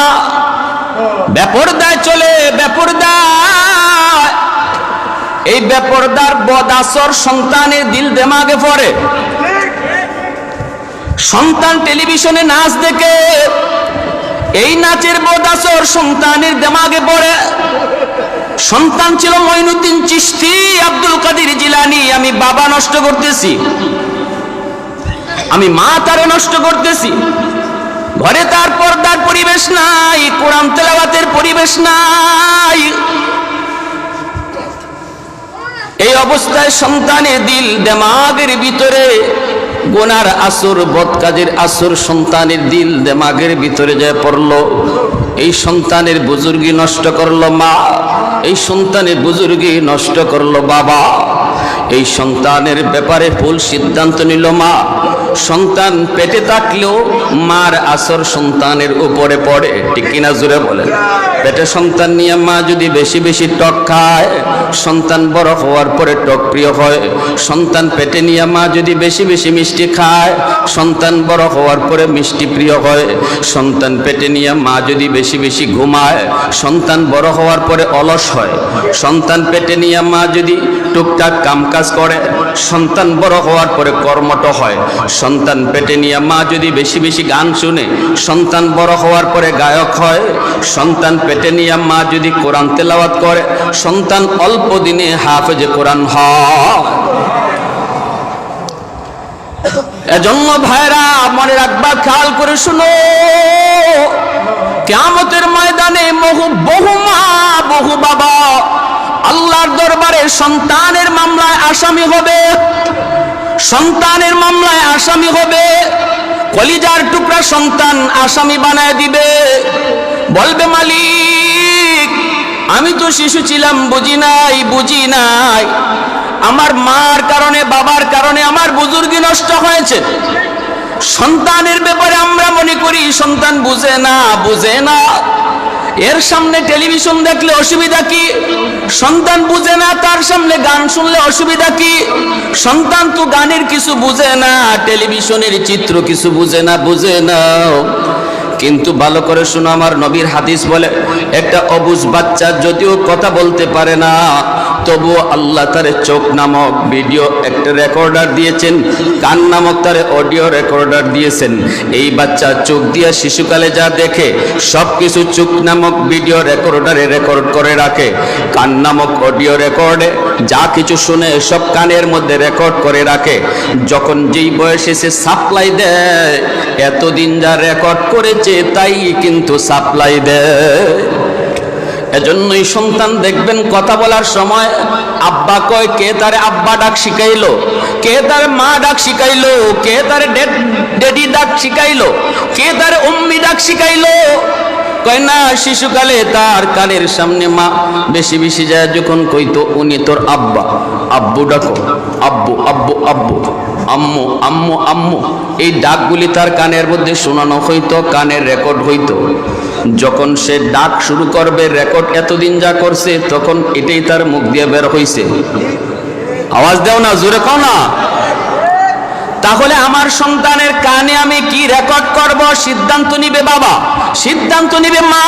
বেপরদায় চলে, বেপরদায়, এই বেপরদার বদ আসর সন্তানের দিল দেমাগে পড়ে। সন্তান টেলিভিশনে নাচ দেখে, এই নাচের বদ আসর সন্তানের দেমাগে পড়ে। সন্তান ছিল মঈনুদ্দিন চিশতি, আব্দুল কাদের জিলানী, আমি বাবা নষ্ট করতেছি, আমি মা তারে নষ্ট করতেছি। ঘরে তার পর্দার পরিবেশ নাই, কোরআন তেলাওয়াতের পরিবেশ নাই। এই অবস্থায় সন্তানের দিল দেমাগের ভিতরে গুনার আসর, বদ কাজের আসর সন্তানের দিল দেমাগের ভিতরে যায় পড়লো। এই সন্তানের বুজুর্গি নষ্ট করলো মা, এই সন্তানের বুজুর্গি নষ্ট করলো বাবা, এই সন্তানের ব্যাপারে ভুল সিদ্ধান্ত নিল মা। সন্তান পেটে থাকলেও মার আসর সন্তানের উপরে পড়ে, ঠিক কিনা জোরে বলেন। পেটে সন্তান নিয়ে মা যদি বেশি বেশি টক খায়, সন্তান বড় হওয়ার পরে টক প্রিয় হয়। সন্তান পেটে নিয়ে মা যদি বেশি বেশি মিষ্টি খায়, সন্তান বড় হওয়ার পরে মিষ্টি প্রিয় হয়। সন্তান পেটে নিয়ে মা যদি বেশি বেশি ঘুমায়, সন্তান বড় হওয়ার পরে অলস হয়। সন্তান পেটে নিয়ে মা যদি টুকটাক কামকাজ করে, সন্তান বড় হওয়ার পরে কর্মঠ হয়। সন্তান পেটে নিয়ে মা যদি বেশি বেশি গান শুনে, সন্তান বড় হওয়ার পরে গায়ক হয়। সন্তান পেটে নিয়ে মা যদি কোরআন তেলাওয়াত করে, সন্তান অল্প দিনে হাফেজে কোরআন হয়। এজন্য ভাইরা মনে রাখবা, খেয়াল করে শুনো, কিয়ামতের ময়দানে বহু মা বহু বাবা আল্লাহর দরবারে সন্তানের মামলায় আসামি হবে, সন্তানের মামলায় আসামি হবে। কলিজার টুকরা সন্তান আসামি বানায় দিবে, বলবে মালিক আমি তো শিশু ছিলাম, বুঝি নাই, আমার মার কারণে বাবার কারণে আমার বুজুর্গি নষ্ট হয়েছে। সন্তানের ব্যাপারে আমরা মনে করি সন্তান বুঝে না, এর সামনে টেলিভিশন দেখলে অসুবিধা কি? সন্তান বুঝে না, তার সামনে গান শুনলে অসুবিধা কি? সন্তান তো গানের কিছু বুঝে না, টেলিভিশনের চিত্র কিছু বুঝে না। কিন্তু ভালো করে শোনো, আমার নবীর হাদিস বলে একটা অবুঝ বাচ্চা যদিও কথা বলতে পারে না, তবুও আল্লাহ তারে চোখ নামক ভিডিও একটা রেকর্ডার দিয়েছেন, কান নামক তারে অডিও রেকর্ডার দিয়েছেন। এই বাচ্চা চোখ দিয়ে শিশুকালে যা দেখে সব কিছু চোখ নামক ভিডিও রেকর্ডারে রেকর্ড করে রাখে, কান নামক অডিও রেকর্ডে যা কিছু শুনে সব কানের মধ্যে রেকর্ড করে রাখে। যখন যেই বয়সে সে সাপ্লাই দেয়, এতদিন যা রেকর্ড করেছে তাই কিন্তু সাপ্লাই দেয়। এজন্যই সন্তান দেখবেন কথা বলার সময় আব্বা কয়, কে তারে আব্বা ডাক শিখাইলো, কে তারে মা ডাক শিখাইলো, কে তারে ডেডি ডাক শিখাইলো, কে তারে উম্মি ডাক শিখাইলো। কয় না, শিশুকালে তার কানের সামনে মা বেশি বেশি যায় যখন কইতো, উনি তোর আব্বা, আব্বু ডাকো, আব্বু আব্বু আব্বু, আম্মু আম্মু আম্মু। এই ডাকগুলি তার কানের মধ্যে শোনানো হইতো, কানের রেকর্ড হইতো। যখন সে ডাক শুরু করবে, রেকর্ড এতদিন যা করছে তখন এটাই তার মুখ দিয়ে বের হইছে। আওয়াজ দাও না, জোরে কও না। তাহলে আমার সন্তানের কানে আমি কি রেকর্ড করব, সিদ্ধান্ত নিবে বাবা, সিদ্ধান্ত নিবে মা।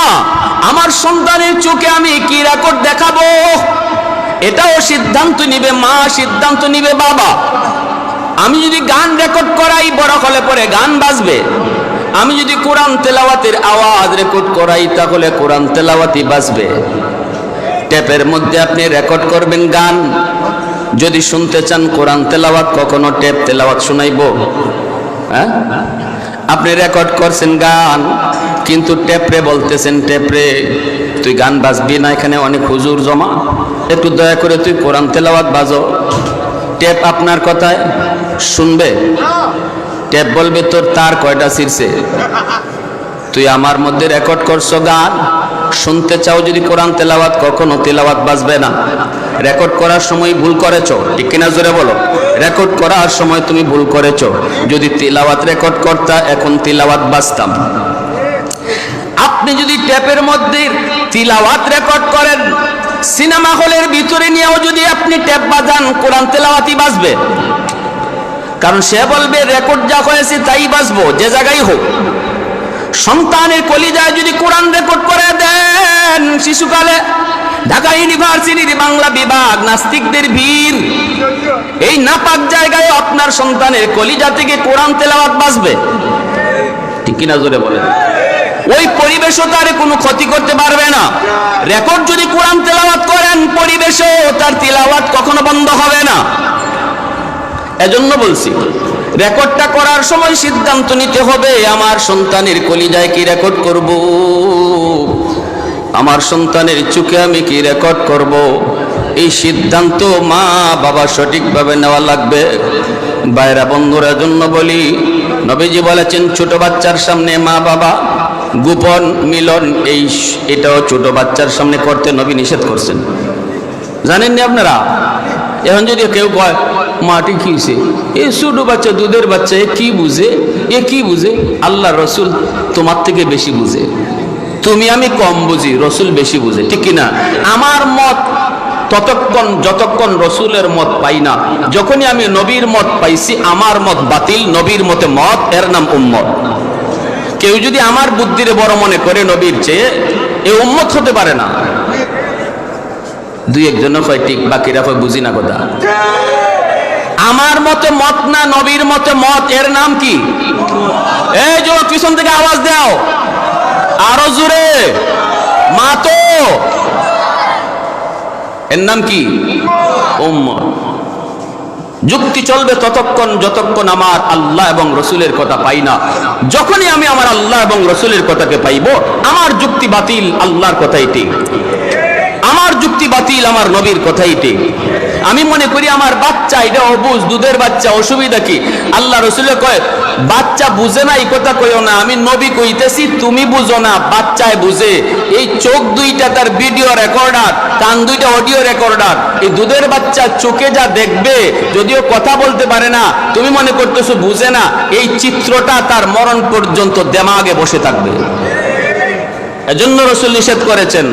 আমার সন্তানের চোখে আমি কি রেকর্ড দেখাবো, এটাও সিদ্ধান্ত নিবে মা, সিদ্ধান্ত নিবে বাবা। আমি যদি গান রেকর্ড করাই, বড় হলে পরে গান বাজবে। আমি যদি কোরআন তেলাওয়াতের আওয়াজ রেকর্ড করাই, তাহলে কোরআন তেলাওয়াতই বাজবে। টেপের মধ্যে আপনি রেকর্ড করবেন গান, যদি শুনতে চান কোরআন তেলাওয়াত, কখনো টেপ তেলাওয়াত শোনাইব? হ্যাঁ, আপনি রেকর্ড করছেন গান, কিন্তু টেপরে বলতেছেন, টেপরে তুই গান বাজবি না, এখানে অনেক হুজুর জমা, একটু দয়া করে তুই কোরআন তেলাওয়াত বাজো। টেপ আপনার কথায় শুনবে? টেপ বলবে তোর তার কয়টা ছিঁড়ছে, তুই আমার মধ্যে রেকর্ড করছো গান, শুনতে চাও যদি কোরআন তেলাওয়াত, কখনো তেলাওয়াত বাজবে না। রেকর্ড করার সময় ভুল করেছো, ঠিক কিনা জোরে বলো। রেকর্ড করার সময় তুমি ভুল করেছো। যদি তেলাওয়াত রেকর্ড করতা, এখন তেলাওয়াত বাজতাম। আপনি যদি টেপের মধ্যে তিলাওয়াত রেকর্ড করেন, সিনেমা হলের ভিতরে নিয়েও যদি আপনি টেপ বাজান, কোরআন তেলাওয়াতই বাজবে। কারণ সে বলবে রেকর্ড যা হয়েছে তাই বাজবো, যে জায়গায় হোক। সন্তানের কলিজায় যদি কোরআন রেকর্ড করে দেন শিশুকালে, ঢাকা ইউনিভার্সিটির বাংলা বিভাগ নাস্তিকদের ভিড়, এই নাপাক জায়গায় আপনার সন্তানের কলিজা থেকে কোরআন তেলাওয়াত বাজবে, ঠিক কিনা জোরে বলেন। ওই পরিবেশও তার কোনো ক্ষতি করতে পারবে না। রেকর্ড যদি কোরআন তেলাওয়াত করেন, পরিবেশও তার তিলাওয়াত কখনো বন্ধ হবে না। এজন্য বলছি, রেকর্ডটা করার সময় সিদ্ধান্ত নিতে হবে, আমার সন্তানের কলিজায় কি রেকর্ড করব, আমার সন্তানের চোখে আমি কি রেকর্ড করব। এই সিদ্ধান্ত মা বাবা সঠিকভাবে নেওয়া লাগবে। বাইরা বন্ধুরা জন্য বলি, নবীজি বলেছেন ছোট বাচ্চার সামনে মা বাবা গোপন মিলন, এটাও ছোট বাচ্চার সামনে করতে নবী নিষেধ করছেন। জানেননি আপনারা? এখন যদি কেউ কয় মাটি খেয়েছে, এ ছোট বাচ্চা, দুধের বাচ্চা, এ কি বুঝে, এ কি বুঝে? আল্লাহ রসুল তোমার থেকে বেশি বুঝে, তুমি আমি কম বুঝি, রসুল বেশি বুঝে, ঠিক কিনা? আমার মত ততক্ষণ যতক্ষণ রসুলের মত পাই না, যখনই আমি নবীর মত পাইছি, আমার মত বাতিল, নবীর মতে মত, এর নাম উম্মত। কেউ যদি আমার বুদ্ধিরে বড় মনে করে নবীর চেয়ে, এ উম্মত হতে পারে না। দুই একজন কয় ঠিক, বাকিরা কয় বুঝি না কথা। আমার মতে মত না, নবীর মতে মত, এর নাম কি? এই যে পিছন থেকে আওয়াজ দাও আরো জোরে, মা তো, এর নাম কি? উম্মত। যুক্তি চলবে ততক্ষণ যতক্ষণ আমার আল্লাহ এবং রসুলের কথা পাই না। যখনই আমি আমার আল্লাহ এবং রসুলের কথাকে পাইব, আমার যুক্তি বাতিল, আল্লাহর কথাই ঠিক। আমার যুক্তি বাতিল, আমার নবীর কথাই ঠিক। আমি মনে করি আমার বাচ্চা, এটা অবুঝ, দুধের বাচ্চা, অসুবিধা কি? আল্লাহ রসুলে কয় বাচ্চা বুঝে না, এই কথা কইও না, আমি নবী কইতেছি, তুমি বুঝো না, বাচ্চায় বুঝে। এই চোখ দুইটা তার ভিডিও রেকর্ডার, কান দুইটা অডিও রেকর্ডার। এই দুধের বাচ্চা চোখে যা দেখবে, যদিও কথা বলতে পারে না, তুমি মনে করতেছো বুঝে না, এই চিত্রটা তার মরণ পর্যন্ত দেমাগে বসে থাকবে। এজন্য রসুল নিষেধ করেছেন।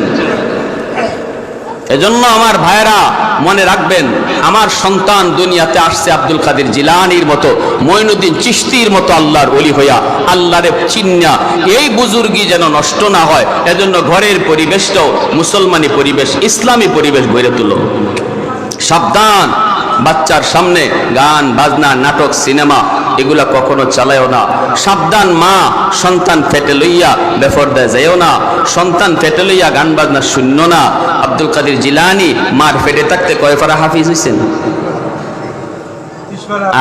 এজন্য আমার ভাইরা মনে রাখবেন, আমার সন্তান দুনিয়াতে আসছে আব্দুল কাদের জিলানীর মতো, মঈনুদ্দিন চিশতির মতো আল্লাহর ওলি হইয়া, আল্লাহরে চিন্না, এই বুজুর্গি যেন নষ্ট না হয়। এজন্য ঘরের পরিবেশটাও মুসলমানি পরিবেশ, ইসলামী পরিবেশ গড়ে তুলো। সাবধান, বাচ্চার সামনে গান বাজনা নাটক সিনেমা এগুলা কখনো চালায়ও না। সাবধান মা, সন্তান পেটে লইয়া বেপরদায় যাইও না, সন্তান পেটে লইয়া গান বাজনা শূন্য না। আব্দুল কাদের জিলানী মার পেটে থাকতে কয় পারা হাফিজ হইছেন?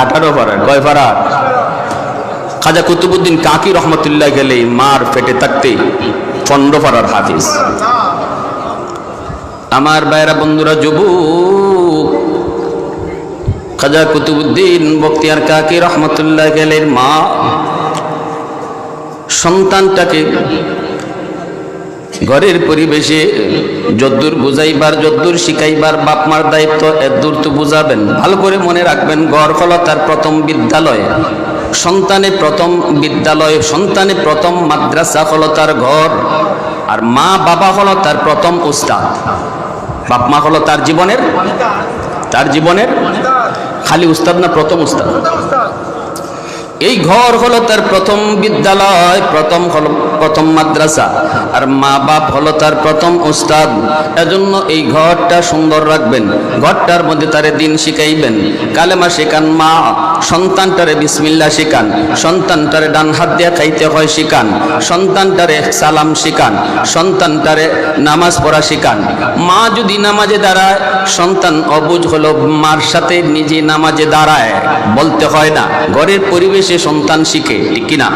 18 পারা। কয় পারা? খাজা কুতুবউদ্দিন কাকি রহমতুল্লাহ গেলে মার পেটে থাকতে 15 পারার হাফিজ। আমার ভাইরা বন্ধুরা, যুবক, খাজা কুতুবউদ্দিন বখতিয়ার কাকি রহমতুল্লাহ গেলের মা সন্তানটাকে ঘরের পরিবেশে যদ্দূর বুঝাইবার যদ্দূর শিখাইবার বাপ মার দায়িত্ব, এদ্দূর তো বুঝাবেন। ভালো করে মনে রাখবেন, ঘর হলো তার প্রথম বিদ্যালয়, সন্তানের প্রথম বিদ্যালয়, সন্তানের প্রথম মাদ্রাসা হলো তার ঘর, আর মা বাবা হলো তার প্রথম উস্তাদ। বাপ মা হলো তার জীবনের খালি উস্তাদ না, প্রথম উস্তাদ। এই ঘর হলো তার প্রথম বিদ্যালয়, প্রথম মাদ্রাসা, আর মা বাপ হলো তার প্রথম উস্তাদ। এজন্য এই ঘরটা সুন্দর রাখবেন, ঘরটার মধ্যে তারে দিন শিখাইবেন, কালেমা শেখান মা, সন্তানটারে বিসমিল্লাহ শিখান, সন্তানটারে ডান হাত দিয়ে খাইতে হয় শিখান, সন্তানটারে সালাম শিখান, সন্তানটারে নামাজ পড়া শিখান। মা যদি নামাজে দাঁড়ায়, সন্তান অবুঝ হলো মার সাথে নিজে নামাজে দাঁড়ায়, বলতে হয় না। ঘরের পরিবেশে সন্তান শিখে, ঠিক কিনা?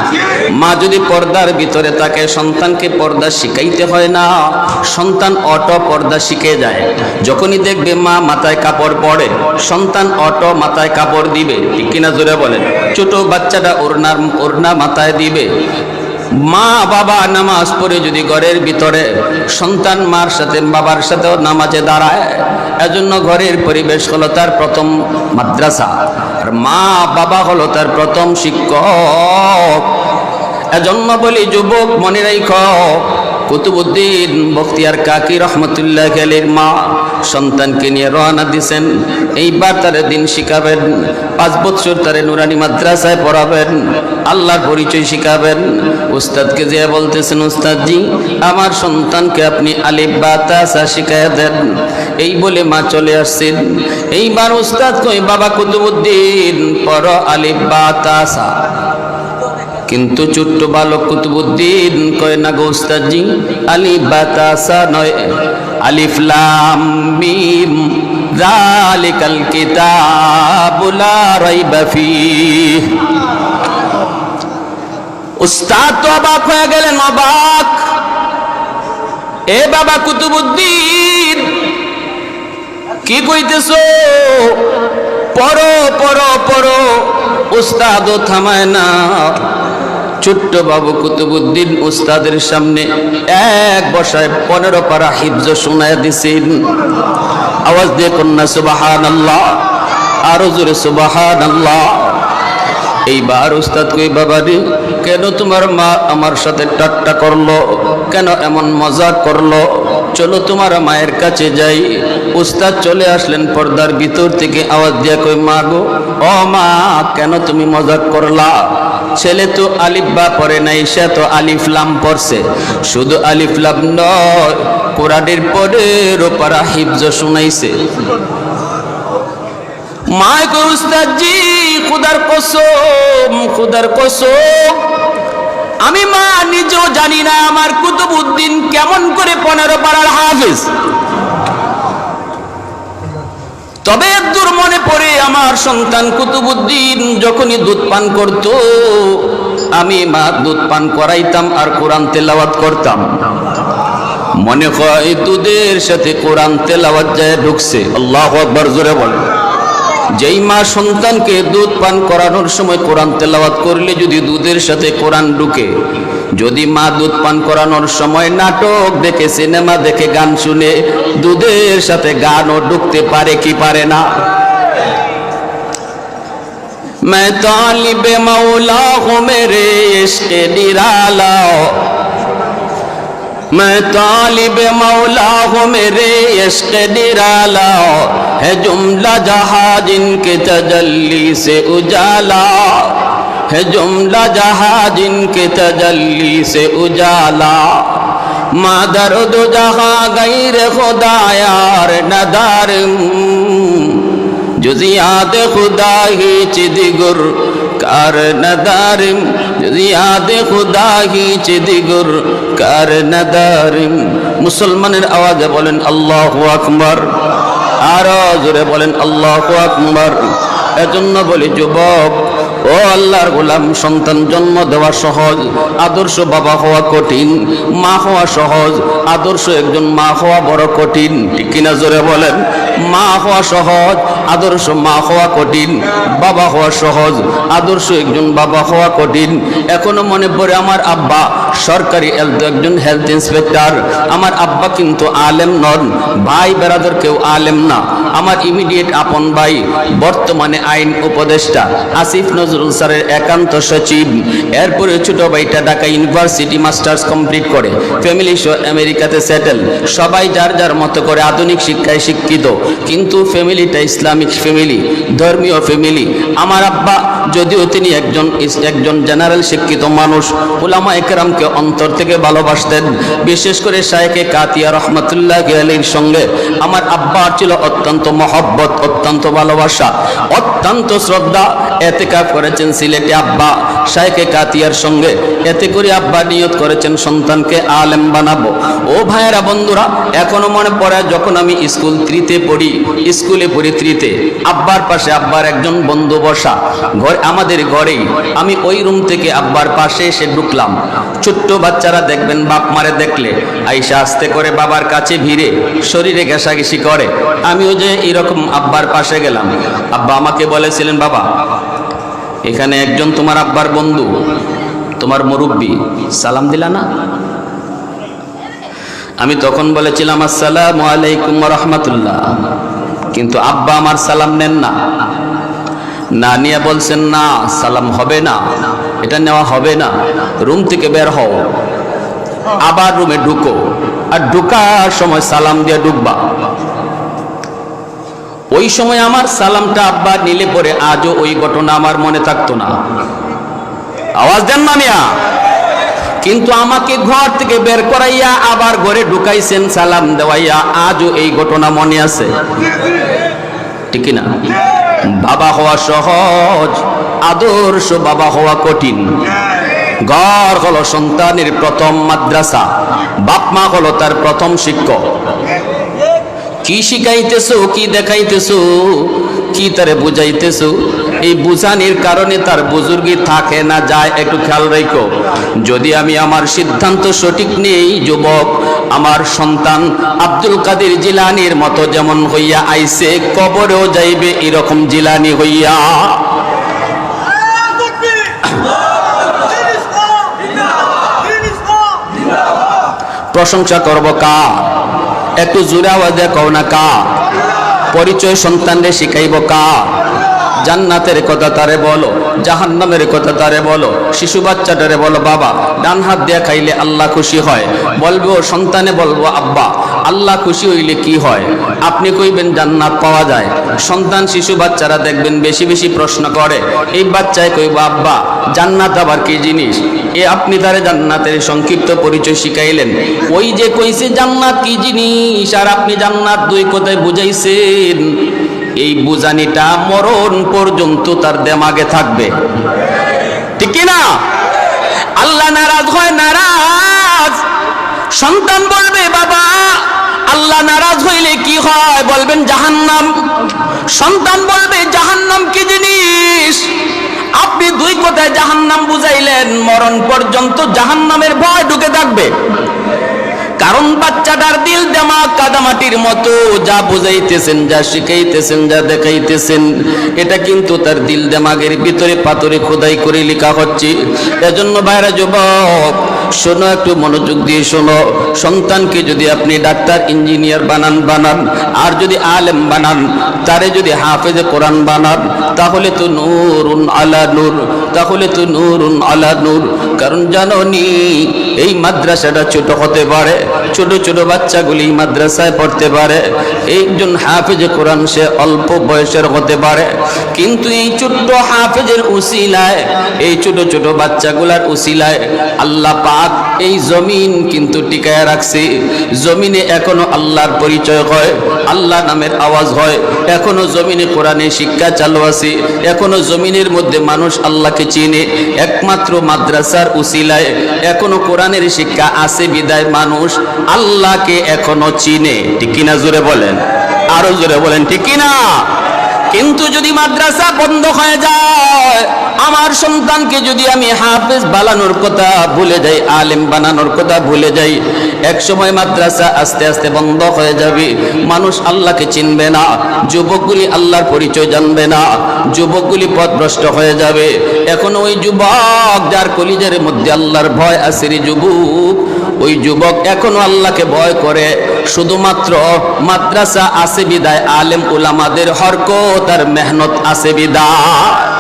মা যদি পর্দার ভিতরে থাকে, সন্তানকে পর্দা শিখাইতে হয় না, সন্তান অটো পর্দা শিখে যায়। যখনই দেখবে মা মাথায় কাপড় পরে, সন্তান অটো মাথায় কাপড় দিবে, ঠিক কিনা? জোরে বলেন। ছোট বাচ্চাটা ওড়না মাথায় দিবে। মা বাবা নামাজ পড়ে যদি ঘরের ভিতরে, সন্তান মার সাথে বাবার সাথেও নামাজে দাঁড়ায়। এজন্য ঘরের পরিবেশ হলো তার প্রথম মাদ্রাসা, আর মা বাবা হলো তার প্রথম শিক্ষক। এজন্য বলি যুবক, মনে রাখো, কুতুবউদ্দিন বখতিয়ার কাকি রহমতুল্লাহ আলাইহির মা সন্তানকে নিয়ে রওনা দিছেন। এইবার তারে দিন শিখাবেন, 5 বছর তারে নুরানি মাদ্রাসায় পড়াবেন, আল্লাহর পরিচয় শিখাবেন। উস্তাদকে যে বলতেছেন, উস্তাদজি আমার সন্তানকে আপনি আলিফ বা তা সা শিখায় দেন। এই বলে মা চলে আসছেন। এইবার উস্তাদ কই, বাবা কুতুবউদ্দিন পড়ো আলিফ বা তা সা। কিন্তু ছোট্ট বালক কুতুবউদ্দিন কয়, না গো উস্তাদজি, আলিফ বা তা সা নয়, আলিফ লাম মিম যালিকাল কিতাবু লা রাইবা ফীহ। উস্তাদ তো অবাক হয়ে গেলেন, অবাক। এ বাবা কুতুবউদ্দিন, কি কইতেছো? পড়ো পড়ো পড়ো। উস্তাদও থামায় না। ছোট্ট বাবু কুতুবউদ্দিন উস্তাদের সামনে এক বসায় 15 পারা হিফজ শোনায় দিছেন। আওয়াজ দিয়ে কন্যা সুবহানাল্লাহ, আরো জোরে সুবহানাল্লাহ। এইবার উস্তাদ কই, বাবা রে, কেন তোমার মা আমার সাথে ঠাট্টা করলো? কেন এমন মজা করলো? চলো তোমার মায়ের কাছে যাই। উস্তাদ চলে আসলেন পর্দার ভিতর থেকে, আওয়াজ দিয়া কই, মা গো, ও মা, কেন তুমি মজাক করলা? ছেলে তো আলিফ বা পড়ে নাই, সে তো আলিফ লাম পড়ছে। শুধু আলিফ লাম নয়, কোরআনের 15 পারা হিফজ শুনাইছে। মা কই, উস্তাদজি খুদার কসম, খুদার কসম, আমি মা নিজেও জানি না আমার কুতুবউদ্দিন কেমন করে 15 পারার হাফেজ। তবে দূর মনে পড়ে, আমার সন্তান কুতুবউদ্দিন যখনই দুধ পান করত, আমি মা দুধ পান করাইতাম আর কোরআন তেলাওয়াত করতাম। মনে হয় দুধের সাথে কোরআন তেলাওয়াত যায় ঢুকছে। আল্লাহু আকবার, জোরে বলেন। যেই মা সন্তানকে দুধ পান করানোর সময় কোরআন তেলাওয়াত করলে যদি দুধের সাথে কোরআন ঢুকে, যদি মা দুধ পান করানোর সময় নাটক দেখে, সিনেমা দেখে, গান শুনে, দুধের সাথে গানও ঢুকতে পারে কি পারে না? मैं तालिब मौला हूँ मेरे इश्क़ निराला, मैं तालिब मौला हूँ मेरे इश्क़ निराला, है जुमला जहाँ जिनके तजल्ली से उजाला, है जुमला जहाँ जिनके तजल्ली से उजाला। মাদার দো জাহা গাইরে খোদায়ার নাদারম जुज़ियात खुदा ही चिदिगुर कार नदारिम जुज़ियात खुदा ही चिदिगुर कार नदारिम मुसलमाনের আওয়াজে বলেন আল্লাহু আকবার আরো জোরে বলেন আল্লাহু আকবার এজন্য বলি যুবক ও আল্লাহর গোলাম সন্তান জন্ম দেওয়া সহজ আদর্শ বাবা হওয়া কঠিন মা হওয়া সহজ আদর্শ একজন মা হওয়া বড় কঠিন ঠিক কিনা জোরে বলেন মা হওয়া সহজ আদর্শ মা হওয়া কঠিন বাবা হওয়া সহজ আদর্শ একজন বাবা হওয়া কঠিন এখনো মনে পড়ে আমার আব্বা সরকারি একজন হেলথ ইন্সপেক্টর আমার আব্বা কিন্তু আলেম নন ভাই বেরাদর কেউ আলেম না আমার ইমিডিয়েট আপন ভাই বর্তমানে আইন উপদেষ্টা আসিফ নজরুল স্যারের একান্ত সচিব এরপরে ছোট ভাইটা ঢাকা ইউনিভার্সিটি মাস্টার্স কমপ্লিট করে ফ্যামিলি সহ আমেরিকাতে সেটেল সবাই যার যার মতো করে আধুনিক শিক্ষায় শিক্ষিত কিন্তু ফ্যামিলিটা ইসলামিক ফ্যামিলি ধর্মীয় ফ্যামিলি আমার আব্বা যদিও তিনি একজন জেনারেল শিক্ষিত মানুষ উলামা একরামকে অন্তর থেকে ভালোবাসতেন বিশেষ করে শায়েখে কাতিয়া রহমতুল্লাহ আলাইহির সঙ্গে আমার আব্বার ছিল অত্যন্ত মহব্বত অত্যন্ত ভালোবাসা অত্যন্ত শ্রদ্ধা এতেকাফ করেছেন সিলেটে আব্বা শায়েখে কাতিয়ার সঙ্গে এতে করে আব্বা নিয়ত করেছেন সন্তানকে আলেম বানাবো ও ভাইয়েরা বন্ধুরা এখনো মনে পড়ে যখন আমি স্কুল 3 তে পড়ি স্কুলে পড়ি 3 তে আব্বার পাশে আব্বার একজন বন্ধু বসা ঘর আমাদের ঘরেই আমি ওই রুম থেকে আব্বার পাশে এসে ঢুকলাম ছোট্ট বাচ্চারা দেখবেন বাপ মারে দেখলে আইসা আস্তে করে বাবার কাছে ভিড়ে শরীরে ঘেঁষাঘেঁষি করে আমিও যে এরকম আব্বার পাশে গেলাম আব্বা আমাকে বলেছিলেন বাবা এখানে একজন তোমার আব্বার বন্ধু তোমার মুরব্বি সালাম দিলা না আমি তখন বলেছিলাম আসসালামু আলাইকুম ওয়া রাহমাতুল্লাহ কিন্তু আব্বা আমার সালাম নেন না না নিয়ে বলছেন না সালাম হবে না এটা নেওয়া হবে না রুম থেকে বের হও আবার রুমে ঢুকো আর ঢোকার সময় সালাম দিয়ে ঢুকবা ওই সময় আমার সালামটা আব্বা নিলে পরে আজও ওই ঘটনা আমার মনে থাকতো না আওয়াজ দেন না মিয়া কিন্তু আমাকে ঘর থেকে বের করাইয়া আবার ঘরে ঢুকাইছেন সালাম দেওয়াইয়া আজও এই ঘটনা মনে আছে ঠিক না বাবা হওয়া সহজ আদর্শ বাবা হওয়া কঠিন ঘর হলো সন্তানের প্রথম মাদ্রাসা বাপ মা হলো তার প্রথম শিক্ষক কি শিখাইতেছো কি দেখাইতেছো কি তারে বুঝাইতেছো এই বুঝানির কারণে তার বুজুর্গি থাকে না যায় একটু খেয়াল রাখো যদি আমি আমার সিদ্ধান্ত সঠিক নেই যুবক আমার সন্তান আব্দুল কাদের জিলানির মতো যেমন হইয়া আইছে কবরেও যাইবে এরকম জিলানি হইয়া প্রশংসা করব কার একটু জোরে আওয়াজে কও না কার পরিচয় সন্তানরে শিখাইব কার জান্নাতের কথা তারে বলো জাহান্নামের কথা তারে বলো শিশু বাচ্চাটারে বলো বাবা ডান হাত দিয়ে খাইলে আল্লাহ খুশি হয় বলবো সন্তানে বলবো আব্বা আল্লাহ খুশি হইলে কি হয় আপনি কইবেন জান্নাত পাওয়া যায় সন্তান শিশু বাচ্চারা দেখবেন বেশি বেশি প্রশ্ন করে এই বাচ্চায় কইব আব্বা জান্নাত আবার কি জিনিস এ আপনি তারে জান্নাতের সংক্ষিপ্ত পরিচয় শিখাইলেন ওই যে কইছে জান্নাত কি জিনিস আর আপনি জান্নাত দুই কথায় বুঝাইছেন এই বুঝানিটা মরণ পর্যন্ত তার দেমাগে থাকবে ঠিক কি না আল্লাহ নারাজ হয় নারাজ সন্তান বলবে বাবা আল্লাহ নারাজ হইলে কি হয় বলবেন জাহান্নাম সন্তান বলবে জাহান্নাম কি জিনিস আপনি দুই কথায় জাহান্নাম বুঝাইলেন মরণ পর্যন্ত জাহান্নামের ভয় ঢুকে থাকবে কারণ বাচ্চাটার দিল দেমাগ কাদামাটির মতো যা বুঝাইতেছেন যা শিখাইতেছেন যা দেখাইতেছেন এটা কিন্তু তার দিল দেমাগের ভিতরে পাথরে খোদাই করে লেখা হচ্ছে এজন্য ভাইরা যুবক শোনো একটু মনোযোগ দিয়ে শোনো সন্তানকে যদি আপনি ডাক্তার ইঞ্জিনিয়ার বানান আর যদি আলেম বানান তারে যদি হাফেজে কোরআন বানান তাহলে তো নূরুন আলা নূর তাহলে তো নূরুন আলা নূর কারণ জানো নি এই মাদ্রাসাটা ছোট হতে পারে, ছোট ছোট বাচ্চাগুলি মাদ্রাসায় পড়তে পারে, একজন হাফেজ কোরআন সে অল্প বয়সের হতে পারে, কিন্তু এই ছোট্ট হাফেজের উসিলায়, এই ছোট ছোট বাচ্চাগুলার উসিলায় আল্লাহ পাক এই জমিন কিন্তু টিকায় রাখছে। জমিনে এখনো আল্লাহর পরিচয় হয়, আল্লাহ নামের আওয়াজ হয়, এখনো জমিনে কোরআনের শিক্ষা চালু আছে, এখনো জমিনের মধ্যে মানুষ আল্লাহকে চিনে একমাত্র মাদ্রাসার উসিলায়। এখনো কোরআনের শিক্ষা আছে বিদায় মানুষ আল্লাহকে এখনো চিনে। ঠিক কিনা? জোরে বলেন, আরো জোরে বলেন, ঠিক কিনা? কিন্তু যদি মাদ্রাসা বন্ধ হয়ে যায়, আমার সন্তানকে যদি আমি হাফেজ বানানোর কথা ভুলে যাই, আলেম বানানোর কথা ভুলে যাই, এক সময় মাদ্রাসা আস্তে আস্তে বন্ধ হয়ে যাবে, মানুষ আল্লাহকে চিনবে না, যুবকগুলি আল্লাহর পরিচয় জানবে না, যুবকগুলি পথভ্রষ্ট হয়ে যাবে। এখন ওই যুবক যার কলিজার মধ্যে আল্লাহর ভয় আছে রে যুবক, ওই যুবক এখনো আল্লাহকে ভয় করে, শুধুমাত্র মাদ্রাসা আছে বিদায়, আলেম উলামাদের হরকত আর মেহনত আছে বিদায়।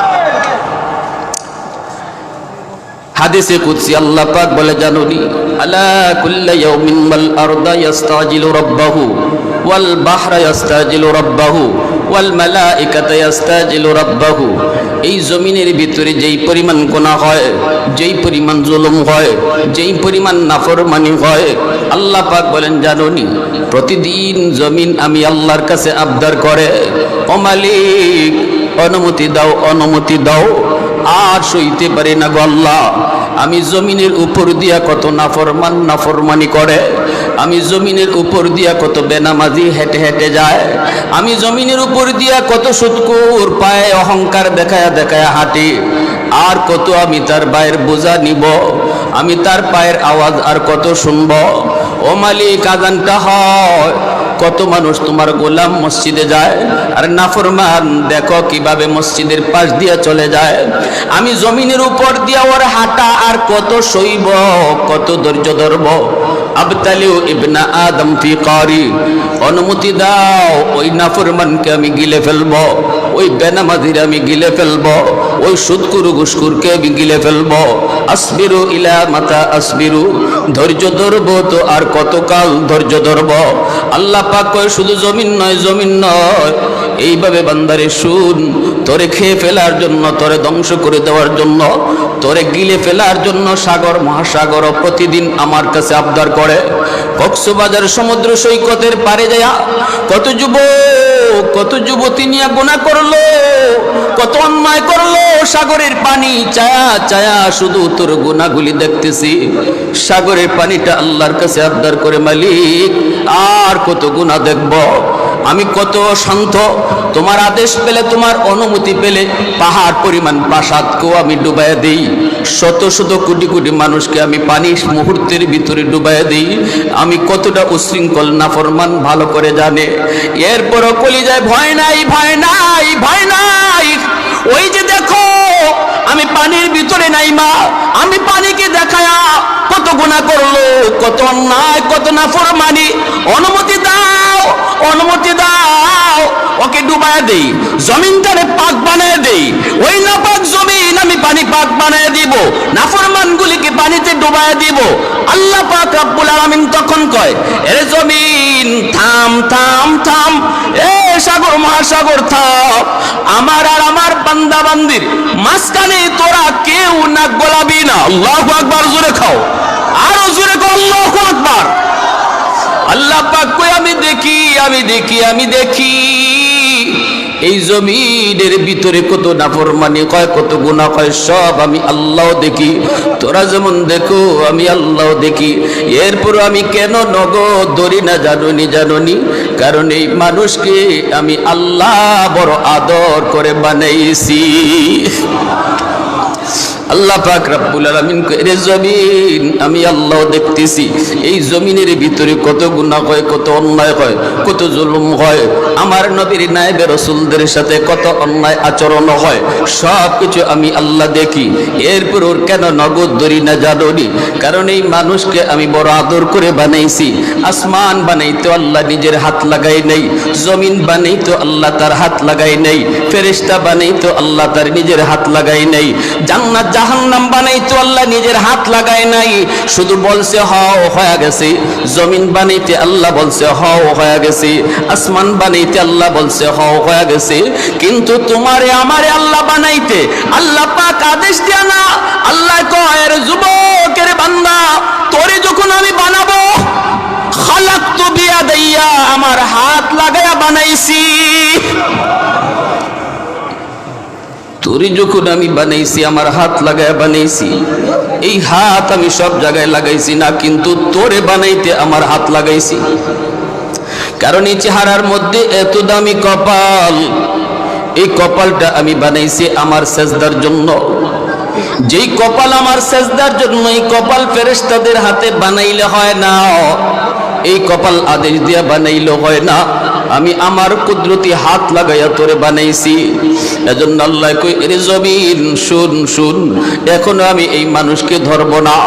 হাদিসে কুদসি আল্লাহ পাক বলে, জানুনি আলা কুল্লি ইয়াউমিন ওয়াল আরদা ইস্তাজিলু রাব্বাহু ওয়াল বাহরা ইস্তাজিলু রাব্বাহু ওয়াল মালাইকাতু ইস্তাজিলু রাব্বাহু। এই জমিনের ভিতরে যেই পরিমাণ গুনাহ হয়, যেই পরিমাণ জুলুম হয়, যেই পরিমাণ নাফরমানি হয়, আল্লাহ পাক বলেন জানুনি প্রতিদিন জমিন আমি আল্লাহর কাছে আবদার করে, ও মালিক অনুমতি দাও, অনুমতি দাও, আর সইতে পারি না গো আল্লাহ, আমি জমিনের উপর দিয়া কত নাফরমানি করে, আমি জমিনের উপর দিয়া কত বেনামাজি হেঁটে হেঁটে যায়, আমি জমিনের উপর দিয়া কত সুদকুর পায়ে অহংকার দেখায়া দেখায়া হাঁটি, আর কত আমি তার পায়ের বোঝা নিব, আমি তার পায়ের আওয়াজ আর কত শুনব। ও মালিক আজানটা হয়, কত মানুষ তোমার গোলাম মসজিদে যায়, আর নাফরমান দেখো কিভাবে মসজিদের পাশ দিয়া চলে যায়, আমি জমিনের উপর দিয়া ওর হাঁটা আর কত সইব, কত ধৈর্য ধরব। আবতালিউ ইবনা আদম ফি কারি, অনুমতি দাও ওই নাফরমানকে আমি গিলে ফেলব, ওই বেনামাজির আমি গিলে ফেলব, ওই সুদকুরু ঘুষখুরকে আমি গিলে ফেলব। আসবিরু ইলা মাতা আসবিরু, ধৈর্য ধরব তো আর কতকাল ধৈর্য ধরব। আল্লাহ পাক কয় শুধু জমিন নয়, জমিন নয়, এইভাবে বান্দারে শুন, তোরে খেয়ে ফেলার জন্য, তোরে ধ্বংস করে দেওয়ার জন্য, তোরে গিলে ফেলার জন্য সাগর মহাসাগর প্রতিদিন আমার কাছে আবদার করে। কক্সবাজার সমুদ্র সৈকতের পারে যায়া কত যুবক, কত যুবতী নিয়ে গুনাহ করলো, কত অন্যায় করলো, সাগরের পানি চায়া চায়া শুধু তোর গুনাহগুলি দেখতেছি। সাগরের পানিটা আল্লাহর কাছে আবদার করে, মালিক আর কত গুনাহ দেখব, আমি কত শান্ত, তোমার আদেশ পেলে, তোমার অনুমতি পেলে পাহাড় পরিমাণ প্রাসাদকেও আমি ডুবাইয়া দিই, শত শত কোটি কোটি মানুষকে আমি পানি মুহূর্তের ভিতরে ডুবাইয়া দিই। আমি কতটা উশৃঙ্খল নাফরমান ভালো করে জানে, এরপরও কলিজায় ভয় নাই, ভয় নাই, ভয় নাই। ওই যে দেখো আমি পানির ভিতরে নাই মা, আমি পানিকে দেখায়া কত গুনাহ করলো, কত অন্যায়, কত নাফরমানি, অনুমতি দাও, অনুমতি দাও, ওকে ডুবায় দেই, জমিনটারে পাক বানায় দেই, ওই নাপাক জমিন আমি পানি পাক বানায় দিব, নাফরমানগুলিকে পানিতে ডুবায় দিব। আল্লাহ পাক রব্বুল আলামিন তখন কয়, এ জমিন থাম থাম থাম, এ সাগর মহাসাগর থাম, আমার আর আমার বান্দা বান্দির মাঝখানে তোরা কেউ নাক গলাবি না। আল্লাহু আকবার, জোরে খাও, আরো জোরে খাও, আল্লাহু আকবার। আল্লাহ পাক কই আমি দেখি, আমি দেখি, আমি দেখি এই জমিনের ভিতরে কত নাফরমানি হয়, কত গুনাহ হয়, সব আমি আল্লাহ দেখি। তোরা যেমন দেখো আমি আল্লাহ দেখি। এরপর আমি কেন নগদ ধরি না জানুনি, জানুনি কারণ এই মানুষকে আমি আল্লাহ বড় আদর করে বানাইছি। আল্লাহ পাক রব্বুল আলামিন এর জমিন আমি আল্লাহ দেখতেছি, এই জমিনের ভিতরে কত গুনাহ হয়, কত অন্যায় হয়, কত জুলুম হয়, আমার নবীর নায়েবে রাসূলদের সাথে কত অন্যায় আচরণ হয়, সব কিছু আমি আল্লাহ দেখি। এরপর ওর কেন নগদ ধরি না জানোনি, কারণ এই মানুষকে আমি বড় আদর করে বানাইছি। আসমান বানাইতে আল্লাহ নিজের হাত লাগাই নাই, জমিন বানাইতে আল্লাহ তার হাত লাগাই নাই, ফেরেশতা বানাইতে আল্লাহ তার নিজের হাত লাগাই নাই, জান্নাত জাহান্নাম বানাইতে আল্লাহ নিজের হাত লাগায় নাই, শুধু বলছে হও হয়ে গেছে। জমিন বানাইতে আল্লাহ বলছে হও হয়ে গেছে। আসমান বানাইতে আল্লাহ বলছে হও হয়ে গেছে। কিন্তু তোমারে আমারে আল্লাহ বানাইতে আল্লাহ পাক আদেশ দেয়া না। আল্লাহ কয় এর যুবকের বান্দা, তোরে যখন আমি বানাবো খালাকতু বিয়াদাইয়া, আমার হাত লাগায়া বানাইছি। তোরে যখন আমি বানাইছি আমার হাত লাগায়া বানাইছি। এই হাত আমি সব জায়গায় লাগাইছি না, কিন্তু তোরে বানাইতে আমার হাত লাগাইছি। কারণ এই চেহারার মধ্যে এত দামি কপাল, এই কপালটা আমি বানাইছি আমার সেজদার জন্য। যেই কপাল আমার সেজদার জন্য, এই কপাল ফেরেশতাদের হাতে বানাইলে হয় না, এই কপাল আদেশ দিয়া বানাইলে হয় না। আমি আমার কুদরতি হাত লাগাইয়া তোরে বানাইছি। এজন্য আল্লাহ কই এরে জমিন শুন শুন, এখনো আমি এই মানুষকে ধরবো না,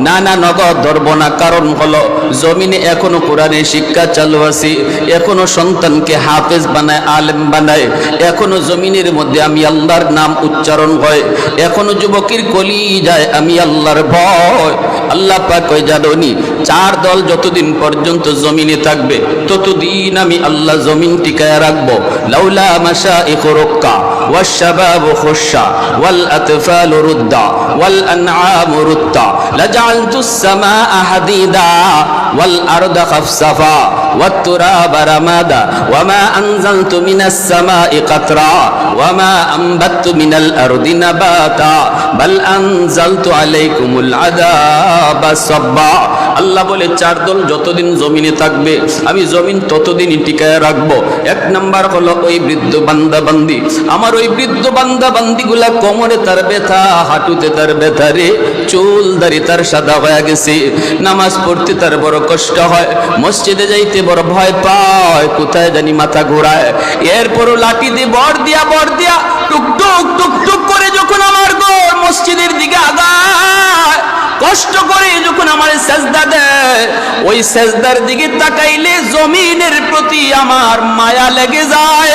না না নগদ ধরবো না। কারণ হলো জমিনে এখনো কোরআনের শিক্ষা চালু আছে, এখনো সন্তানকে হাফেজ বানায়, আলেম বানায়, এখনো জমিনের মধ্যে আমি আল্লাহর নাম উচ্চারণ হয়, এখনো যুবকের কলি যায় আমি আল্লাহর ভয়। আল্লাহ পাক কই জানোনি, চার দল যতদিন পর্যন্ত জমিনে থাকবে ততদিন আমি আল্লাহ জমিন টিকায় রাখবো। লাউলা মাশাইখু রুক্কা ওয়াশ শাবাবু খুশা ওয়াল আতফালু রুদ্দা ওয়াল আনআমু রুত্তা লাজআলতুস সামাআ হাদিদা ওয়াল আরদা খাফসাফা ওয়াত তুরাবা রামাদা ওয়ামা আনজালতু মিনাস সামাই কাতরা ওয়ামা আনবাততু মিনাল আরদি নাবাতা বাল আনজালতু আলাইকুমুল আযাবা সাব্বা। আল্লাহ বলে চার দল যতদিন জমিনে থাকবে আমি জমিন ততদিনই টিকায় রাখবো। এক নাম্বার হলো ওই বৃদ্ধ বান্দা বান্দি, আমার ওই বৃদ্ধ বান্দা বান্দিগুলা কোমরে তার ব্যথা, হাঁটুতে তার ব্যথা রে, চুল দাড়ি তার সাদা হয়ে গেছে, নামাজ পড়তে তার বড় কষ্ট হয়, মসজিদে যাইতে বড় ভয় পায়, কোথায় জানি মাথা ঘোরায়। এরপরও লাঠি দিয়ে বর দিয়া টুকটুক টুকটুক করে যখন আমার গোর মসজিদের দিকে আগায়, কষ্ট করে যখন আমার সেজদা দেয়, ওই সেজদার দিকে তাকাইলে জমিনের প্রতি আমার মায়া লেগে যায়।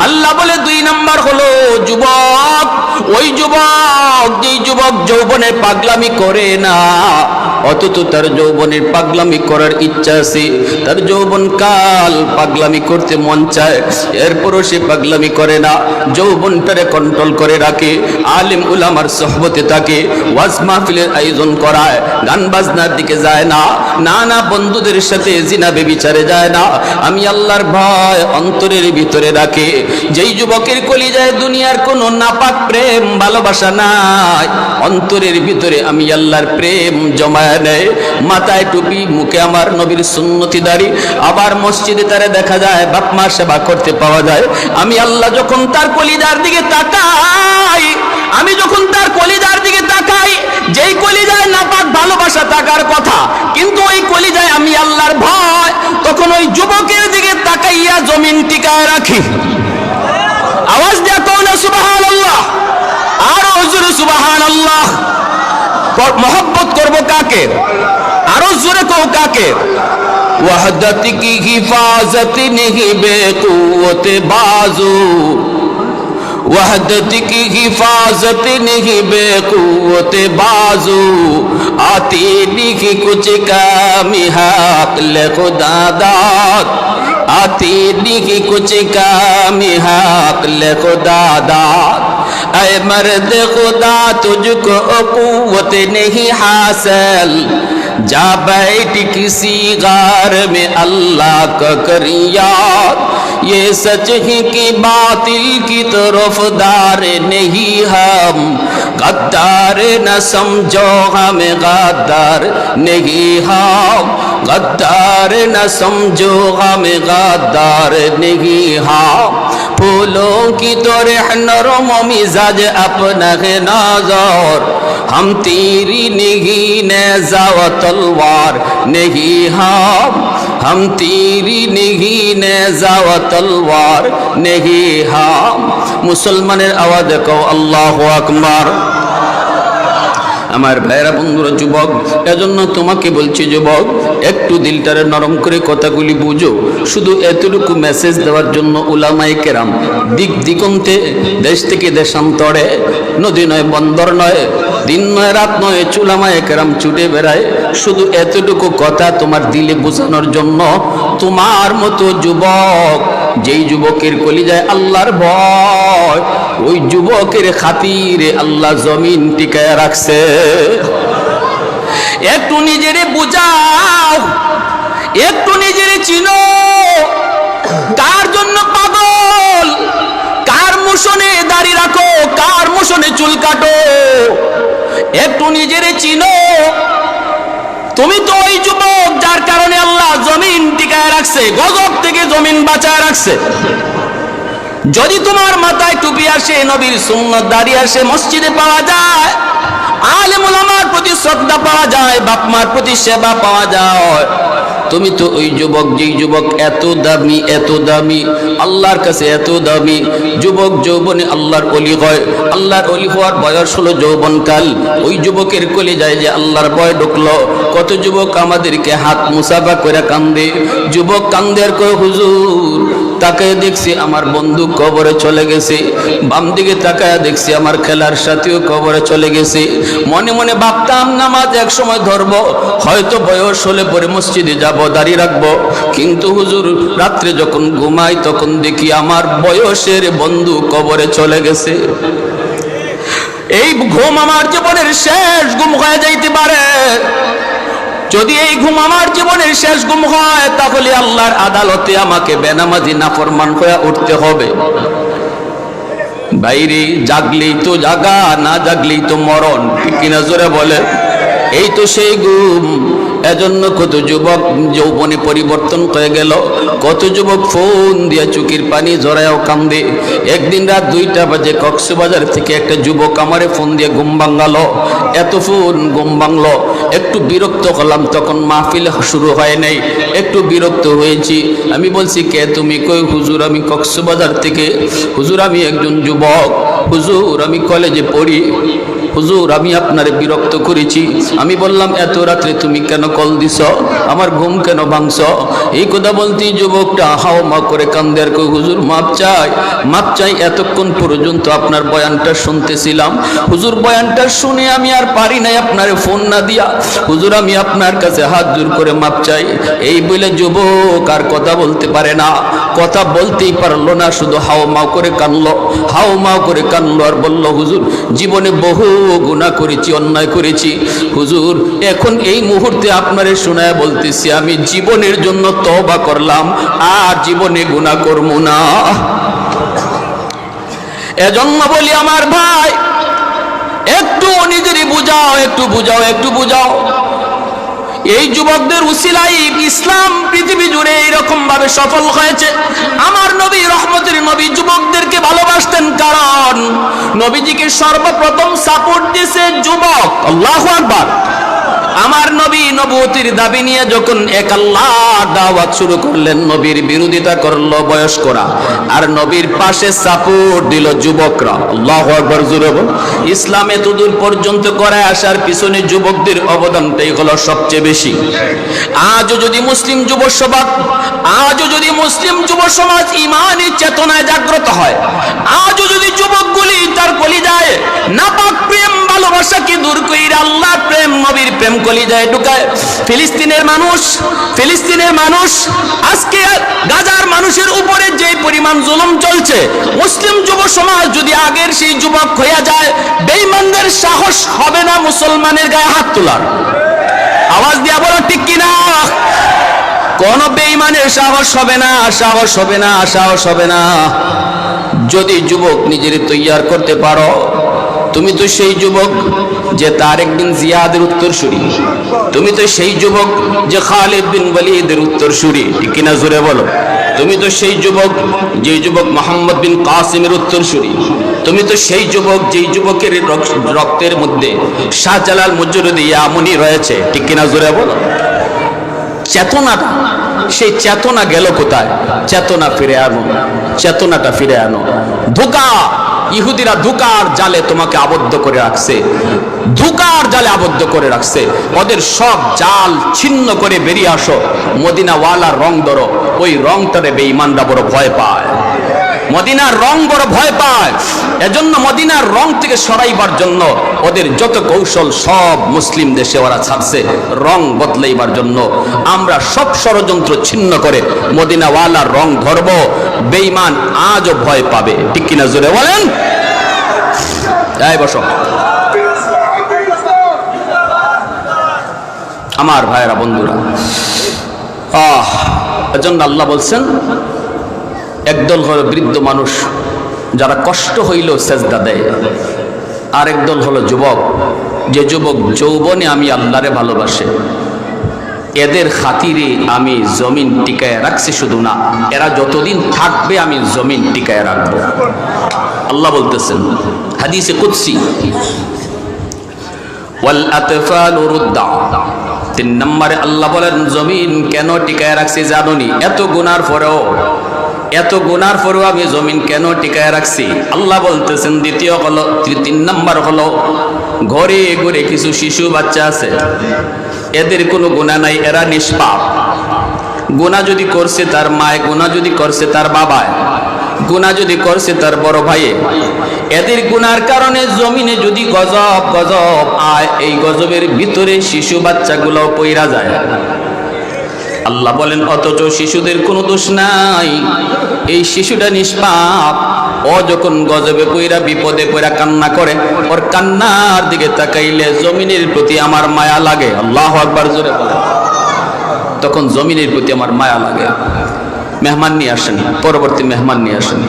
আল্লাহ বলে দুই নাম্বার হলো যুবক, ওই যুবক যেই যুবক যৌবনের পাগলামি করে না, অথচ তার যৌবনের পাগলামি করার ইচ্ছা আছে, তার যৌবন কাল পাগলামি করতে মন চায়, এরপরও সে পাগলামি করে না, যৌবনটারে কন্ট্রোল করে রাখে, আলিম উলামার সোহবতে থাকে, ওয়াজ মাহফিলের আয়োজন করায়, গান বাজনার দিকে যায় না, নানা বন্ধুদের সাথে জিনা বেবিচারে যায় না, আমি আল্লাহর ভয় অন্তরের ভিতরে রাখে। যেই যুবকের কলিজায় দুনিয়ার কোনো নাপাক প্রেম ভালোবাসা নাই, অন্তরের ভিতরে আমি আল্লাহর প্রেম জমায় নেয়, মাথায় টুপি, মুখে আমার নবীর সুন্নতি দাড়ি, আবার মসজিদে তারে দেখা যায় বাপ মা সেবা করতে পাওয়া যায়। আমি আল্লাহ যখন তার কলিজার দিকে তাকাই, আমি যখন তার কলিজার দিকে তাকাই, যেই কলিজায় নাপাক ভালোবাসা থাকার কথা, কিন্তু ওই কলিজায় আমি আল্লাহর ভয়, তখন ওই যুবকের দিকে তাকাইয়া জমিন টিকায় রাখি। আওয়াজ দিয়া কওনা সুবহানাল্লাহ, আরো জোরে সুবহানাল্লাহ। মহব্বত করব কাকে? আরো জোরে কও কাকে? ওয়াহদাত কি হিফাজত নেহি বেকুওতে বাজু, वहदत की हिफाजत नहीं बेकुवत बाजू, आती नहीं कुछ कामी हक ले खुदा दाद, आती नहीं कुछ कामी हक ले खुदा दाद। ऐ मर्द खुदा तुझको कुव्वत नहीं हासिल, जा बैठ किसी गार में अल्लाह का करी याद, ये सच है कि बातिल की तरफदार नहीं हम, गद्दार न समझो हमें गद्दार नहीं हम, गद्दार न समझो हमें गद्दार नहीं हम। फूलों की तरह नरम मिजाज अपना है नाज़र, हम तेरी नहीं नेज़ा व तलवार नहीं हम तेरी नहीं नेज़ा व तलवार नहीं हम। मुसलमाনের আওয়াজে কও আল্লাহু আকবার। আমার ভাইরা বন্ধুরা যুবক, এজন্য তোমাকে বলছি যুবক, একটু দিলটারে নরম করে কথাগুলি বুঝো। শুধু এতটুকু মেসেজ দেওয়ার জন্য উলামায়ে কেরাম দিক দিগন্তে, দেশ থেকে দেশান্তরে, নদী নয় বন্দর নয়, দিন নয় রাত নয়, উলামায়ে কেরাম ছুটে বেড়ায় শুধু এতটুকু কথা তোমার দিলে বোঝানোর জন্য। তোমার মতো যুবক, যেই যুবকের কলিজায় আল্লাহর ভয়, ওই যুবকের খাতিরে আল্লাহ জমিন টিকায় রাখছে। একটু নিজেরে বুঝাও, একটু নিজেরে চিনো। কার জন্য পাগল? কার মোশনে দাড়ি রাখো, কার মোশনে চুল কাটো? একটু নিজেরে চিনো। তুমি তো ওই যুবক যার কারণে আল্লাহ জমিন টিকায় রাখছে, গজব থেকে জমিন বাঁচায় রাখছে। যদি তোমার মাথায় টুপি আসে, নবীর সুন্নাত দাড়ি আসে, মসজিদে পাওয়া যায়, আলেম ওলামার প্রতি শ্রদ্ধা পাওয়া যায়, বাপ মার প্রতি সেবা পাওয়া যায়, তুমি তো ওই যুবক, যেই যুবক এত দামি, এত দামি, আল্লাহর কাছে এত দামি। যুবক যৌবনে আল্লাহর ওলি হয়, আল্লাহর ওলি হওয়ার বয়স হলো যৌবনকাল। ওই যুবকের কলিজায় যে আল্লাহর ভয় ঢুকলো। কত যুবক আমাদেরকে হাত মুসাফা করে কান্দে, যুবক কান্দে আর কয় হুজুর তাকায় দেখছি আমার বন্ধু কবরে চলে গেছে, বাম দিকে তাকায় দেখছি আমার খেলার সাথীও কবরে চলে গেছে। মনে মনে ভাবতাম নামাজ এক সময় ধরবো, হয়তো বয়স হলে পরে মসজিদে যাব, দাঁড়িয়ে রাখবো, কিন্তু হুজুর রাত্রে যখন ঘুমাই তখন দেখি আমার বয়সের বন্ধু কবরে চলে গেছে। এই ঘুম আমার জীবনের শেষ ঘুম হয়ে যাইতে পারে। যদি এই ঘুম আমার জীবনের শেষ ঘুম হয়, তাহলে আল্লাহর আদালতে আমাকে বেনামাজি নাফরমান হয়ে উঠতে হবে। বাইরে জাগলেই তো জাগা, না জাগলেই তো মরণ, ঠিক কিনা জোরে বলে? এই তো সেই ঘুম। এজন্য কত যুবক যৌবনে পরিবর্তন হয়ে গেল, কত যুবক ফোন দিয়ে চোখের পানি জড়ায়ও কান্দে। একদিন রাত 2টা বাজে কক্সবাজার থেকে একটা যুবক আমারে ফোন দিয়ে ঘুম ভাঙালো। এত ফোন ঘুম ভাঙলো, একটু বিরক্ত হলাম। তখন মাহফিল শুরু হয় নাই, একটু বিরক্ত হয়েছি। আমি বলছি কে তুমি? কই হুজুর আমি কক্সবাজার থেকে। হুজুর আমি একজন যুবক, হুজুর আমি কলেজে পড়ি, হুজুর আমি আপনারে বিরক্ত করেছি। আমি বললাম এত রাত্রে তুমি কেন কল দিছ, আমার ঘুম কেন ভাঙছ? এই কথা বলতেই যুবকটা হাও মা করে কান্দে আর কই হুজুর মাপ চাই, মাপ চাই, এতক্ষণ পর্যন্ত আপনার বয়ানটা শুনতেছিলাম, হুজুর বয়ানটা শুনে আমি আর পারি নাই আপনারে ফোন না দিয়া, হুজুর আমি আপনার কাছে হাত জোর করে মাপ চাই। এই বলে যুবক আর কথা বলতে পারে না, কথা বলতেই পারলো না, শুধু হাও মাও করে কানলো, হাও মাও করে কানলো আর বলল হুজুর জীবনে বহু গুনাহ করেছি, অন্যায় করেছি, হুজুর এখন এই মুহূর্তে আপনারে শোনায় বলতেছি আমি জীবনের জন্য তওবা করলাম, আর জীবনে গুনাহ করব না। এজন্য বলি আমার ভাই, একটু নিজেরই বুঝাও, একটু বুঝাও, একটু বুঝাও। এই যুবকদের উসিলায় ইসলাম পৃথিবী জুড়ে এইরকম ভাবে সফল হয়েছে। আমার নবী রহমতের নবী যুবকদেরকে ভালোবাসতেন, কারণ নবীজিকে সর্বপ্রথম সাপোর্ট দিয়েছে যুবক। আল্লাহু আকবার। আমার নবী নবুয়তির দাবি নিয়ে যখন এক আল্লাহর দাওয়াত শুরু করলেন, নবীর বিরোধিতা করলো বয়স্করা, আর নবীর পাশে সাপোর্ট দিল যুবকরা। আল্লাহু আকবার জোরে বল। ইসলাম এতদূর পর্যন্ত করে আসার পিছনে যুবকদের অবদানটাই হলো সবচেয়ে বেশি। আজও যদি মুসলিম যুব সমাজ, আজও যদি মুসলিম যুব সমাজ ইমানি চেতনায় জাগ্রত হয়, আজও যদি যুবকগুলি তার কলিজায় নাপাক প্রেম ভালোবাসাকে দূর কইরা আল্লাহর প্রেম নবীর প্রেম কলিজায় ঢুকায়। ফিলিস্তিনের মানুষ আজকে গাজার মানুষের উপরে যে পরিমাণ জুলুম চলছে, মুসলিম যুব সমাজ যদি আগের সেই যুবক হইয়া যায়, বেঈমানদের সাহস হবে না মুসলমানের গায়ে হাত তোলার। আওয়াজ দিয়া বলো ঠিক কিনা? কোন বেঈমানের সাহস হবে না, সাহস হবে না, সাহস হবে না। যদি যুবক নিজের তৈয়ার করতে পারো, তুমি তো সেই যুবক যে তারেক বিন জিয়াদের উত্তরসূরি, তুমি তো সেই যুবক যে খালিদ বিন ওয়ালিদের উত্তরসূরি, ঠিক কিনা জোরে বলো? তুমি তো সেই যুবক যে যুবক মোহাম্মদ বিন কাসিমের উত্তরসূরি, তুমি তো সেই যুবক যেই যুবকের রক্তের মধ্যে শাহজালাল মুজরুদ ইয়ামনি রয়েছে, ঠিক কিনা জোরে বলো? চেতনাটা, সেই চেতনা গেল কোথায়? চেতনা ফিরে আনো, চেতনাটা ফিরে আনো। ধোঁকা ইহুদিরা ধোঁকার জালে তোমাকে আবদ্ধ করে রাখছে, ধোঁকার জালে আবদ্ধ করে রাখছে। ওদের সব জাল ছিন্ন করে বেরিয়ে আসো, মদিনাওয়ালার রং ধরো। ওই রংটারে বেঈমানরা বড় ভয় পায়, মদিনার রং বড় ভয় পায়। এজন্য মদিনার রং থেকে সরাইবার জন্য ওদের যত কৌশল সব মুসলিম দেশে ওরা ছাড়ছে রং বদলাইবার জন্য। আমরা সব ষড়যন্ত্র ছিন্ন করে মদিনাওয়ালার রং ধরব, বেঈমান আজও ভয় পাবে। ঠিক কিনা জোরে বলেন? যাই বসো আমার ভাইয়েরা, বন্ধুরা। এজন্য আল্লাহ বলছেন, একদল হলো বৃদ্ধ মানুষ যারা কষ্ট হইলেও সেজদা দেয়, আর একদল হলো যুবক, যে যুবক যৌবনে আমি আল্লাহরে ভালোবাসে। এদের খাতিরে আমি জমিন টিকায় রাখছি, শুধু না, এরা যতদিন থাকবে আমি জমিন টিকায় রাখবো। আল্লাহ বলতেছেন হাদিসে কুদসি, ওয়াল আতফালু রুদ্দা। 3 নম্বরে আল্লাহ বলেন জমিন কেন টিকায় রাখছি জানোনি? এত গুনার পরেও, এত গুনার পরেও আমি জমিন কেন টিকায় রাখছি? আল্লাহ বলতেছেন দ্বিতীয় হলো, 3 নম্বর হলো, ঘরে ঘরে কিছু শিশু বাচ্চা আছে, এদের কোনো গুনাহ নাই, এরা নিষ্পাপ। গুনাহ যদি করছে তার মায়, গুনাহ যদি করছে তার বাবায়, গুনাহ যদি করছে তার বড় ভাইয়ে, এদের গুনার কারণে জমিনে যদি গজব গজব আয়, এই গজবের ভিতরে শিশু বাচ্চাগুলো পইরা যায়। আল্লাহ বলেন অথচ শিশুদের কোনো দোষ নাই, এই শিশুটা নিষ্পাপ। ও যখন গজবে পইরা বিপদে পইরা কান্না করে, ওর কান্নার দিকে তাকাইলে জমিনের প্রতি আমার মায়া লাগে। আল্লাহু আকবার জোরে বলেন। তখন জমিনের প্রতি আমার মায়া লাগে। মেহমান নিয়ে আসেন, পরবর্তী মেহমান নিয়ে আসেন।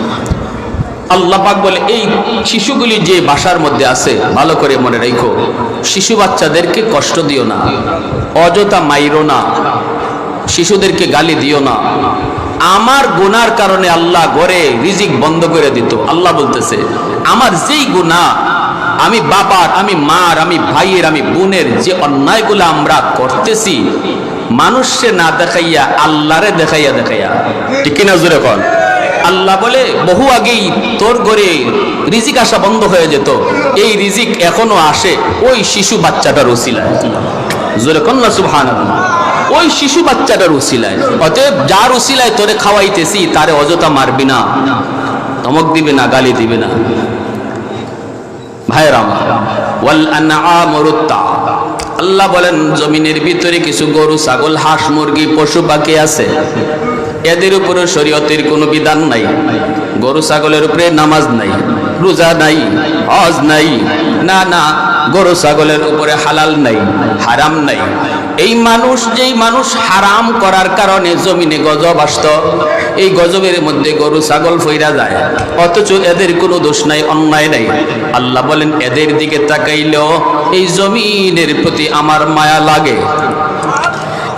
আল্লাহ পাক বলে এই শিশুগুলি যে বাসার মধ্যে আছে, ভালো করে মনে রাখো, শিশু বাচ্চাদেরকে কষ্ট দিও না, অযথা মাইরো না, শিশুদেরকে গালি দিও না। আমার গুনার কারণে আল্লাহ ঘরে রিজিক বন্ধ করে দিত। আল্লাহ বলতেছে আমার যেই গুনাহ, আমি বাবার, আমি মার, আমি ভাইয়ের, আমি বোনের যে অন্যায়গুলো আমরা করতেছি, মানুষে না দেখাইয়া আল্লাহরে দেখাইয়া দেখাইয়া। ঠিক কিনা জোরে বল? আল্লাহ বলে বহু আগেই তোর ঘরে রিজিক আসা বন্ধ হয়ে যেত, এই রিজিক এখনো আসে ওই শিশু বাচ্চাটার উসিলায়। জোরে কোন না সুবহানাল্লাহ। ওই শিশু বাচ্চাটার উসিলায়। অতএব যার উসিলায় তোরে খাওয়াইতেছি তারে অযথা মারবি না, ধমক দিবে না, গালি দিবে না। ভাইরা আমার, ওয়াল আনআমু রুত্তা। আল্লাহ বলেন জমিনের ভিতরে কিছু গরু, ছাগল, হাঁস, মুরগি, পশু পাখি আছে, এদের উপরে শরীয়তের কোনো বিধান নাই। গরু ছাগলের উপরে নামাজ নাই, রোজা নাই, হজ নাই, না না, গরু ছাগলের উপরে হালাল নাই, হারাম নাই। এই মানুষ, যেই মানুষ হারাম করার কারণে জমিনে গজব আসতো, এই গজবের মধ্যে গরু ছাগল ফইরা যায়, অথচ এদের কোনো দোষ নাই, অন্যায় নাই। আল্লাহ বলেন এদের দিকে তাকাইলেও এই জমিনের প্রতি আমার মায়া লাগে।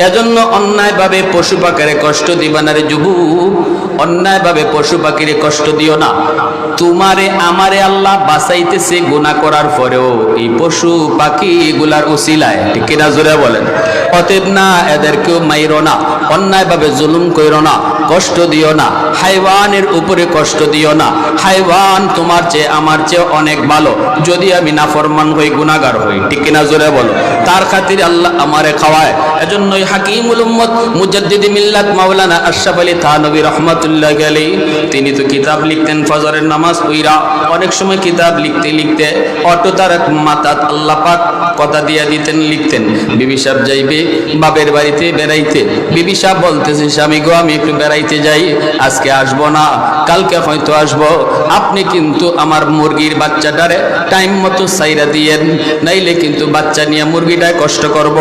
এজন্য অন্যায়ভাবে পশু পাখিরে কষ্ট দিবা না রে যুবক, অন্যায়ভাবে পশু পাখিরে কষ্ট দিও না। তোমারে আমারে আল্লাহ বাঁচাইতেছে গুনাহ করার পরেও এই পশু পাখি এগুলার উসিলায়। ঠিক কিনা জোরে বলেন? অতএব না, এদেরকেও মাইরো না, অন্যায়ভাবে জুলুম কইরো না, কষ্ট দিও না, হাইওয়ানের উপরে কষ্ট দিও না। হাইওয়ান তোমার চেয়ে আমার চেয়ে অনেক ভালো, যদি আমি নাফরমান হই, গুনাহগার হই। ঠিক কিনা জোরে বলো? তার খাতিরে আল্লাহ আমারে খাওয়ায়। এজন্যই হাকিমুল উম্মত মুজাদ্দিদি মিল্লাত মাওলানা আশরাফ আলী থানভী রাহমাতুল্লাহি আলাইহি, তিনি তো কিতাব লিখতেন ফজরের নামাজ পড়া। অনেক সময় কিতাব লিখতে লিখতে অটো তার মাথাত আল্লাহ পাক কথা দিয়া দিতেন, লিখতেন। বিবি সাহেব যাইবে বাপের বাড়িতে বেড়াইতে, বিবি সাহেব বলতেছে স্বামী গো আমি একটু বেড়াইতে যাই, আজকে আসবো না, কালকে হয়তো আসবো, আপনি কিন্তু আমার মুরগির বাচ্চাটারে টাইম মতো সাইরা দিয়েন, নাইলে কিন্তু বাচ্চা নিয়ে মুরগিটায় কষ্ট করব।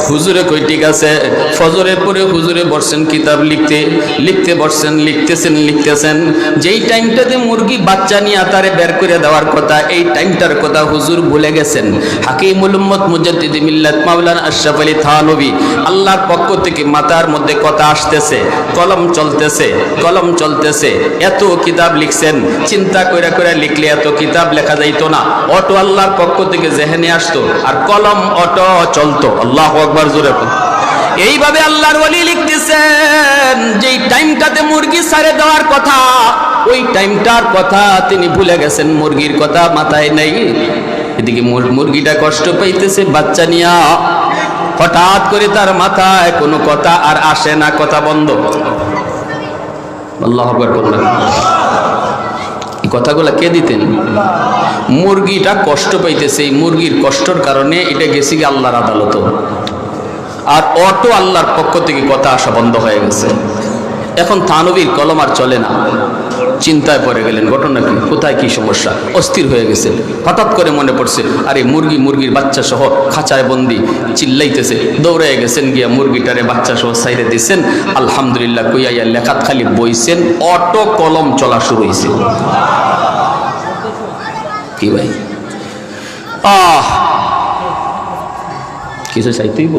হুজুরে কই ঠিক আছে। ফজরের পরে হুজুরে বসছেন কিতাব লিখতে, লিখতে বসছেন, লিখতেছেন। যেই টাইমটাতে মুরগি বাচ্চা নিয়ে তারে বের করে দেওয়ার কথা, এই টাইমটার কথা হুজুর ভুলে গেছেন। হাকিমুল উম্মত মুজাদ্দিদি মিল্লাত মাওলানা আশরাফ আলী থানভী, আল্লাহর পক্ষ থেকে মাথার মধ্যে কথা আসতেছে, কলম চলতেছে, এত কিতাব লিখছেন। চিন্তা কইরা কইরা লিখলে এত কিতাব লেখা যাইতো না। অটো আল্লাহর পক্ষ থেকে জেহেনে আসতো, আর কলম অটো চলতো। আল্লাহু আকবার জোরে। এইভাবে আল্লাহর ওলি লিখতেছেন, যেই টাইমটাতে মুরগি ছাড়ে দেওয়ার কথা, ওই টাইমটার কথা তিনি ভুলে গেছেন, মুরগির কথা মাথায় নেই। এদিকে মুরগিটা কষ্ট পাইতেছে বাচ্চা নিয়া, হঠাৎ করে তার মাথায় কোনো কথা আর আসে না, কথা বন্ধ। আল্লাহু আকবার বললেন। এই কথাগুলা কে দিতেন? মুরগিটা কষ্ট পাইতেছে, এই মুরগির কষ্টর কারণে এটা গেছে কি আল্লাহর আদালত, আর অটো আল্লাহর পক্ষ থেকে কথা আসা বন্ধ হয়ে গেছে। এখন থানবীর কলম আর চলে না, চিন্তায় পড়ে গেলেন। ঘটনা কি, কোথায় কি সমস্যা, অস্থির হয়ে গেছে। হঠাৎ করে মনে পড়ছে, আরে মুরগির বাচ্চা সহ খাঁচায় বন্দি, চিল্লাইতেছে। দৌড়ে গেছেন, গিয়া মুরগিটারে বাচ্চা সহ সাইরে দিচ্ছেন। আলহামদুলিল্লাহ কইয়া লেখাত খালি বইছেন, অটো কলম চলা শুরু হয়েছে। কি ভাই, কিছু চাইতেইব।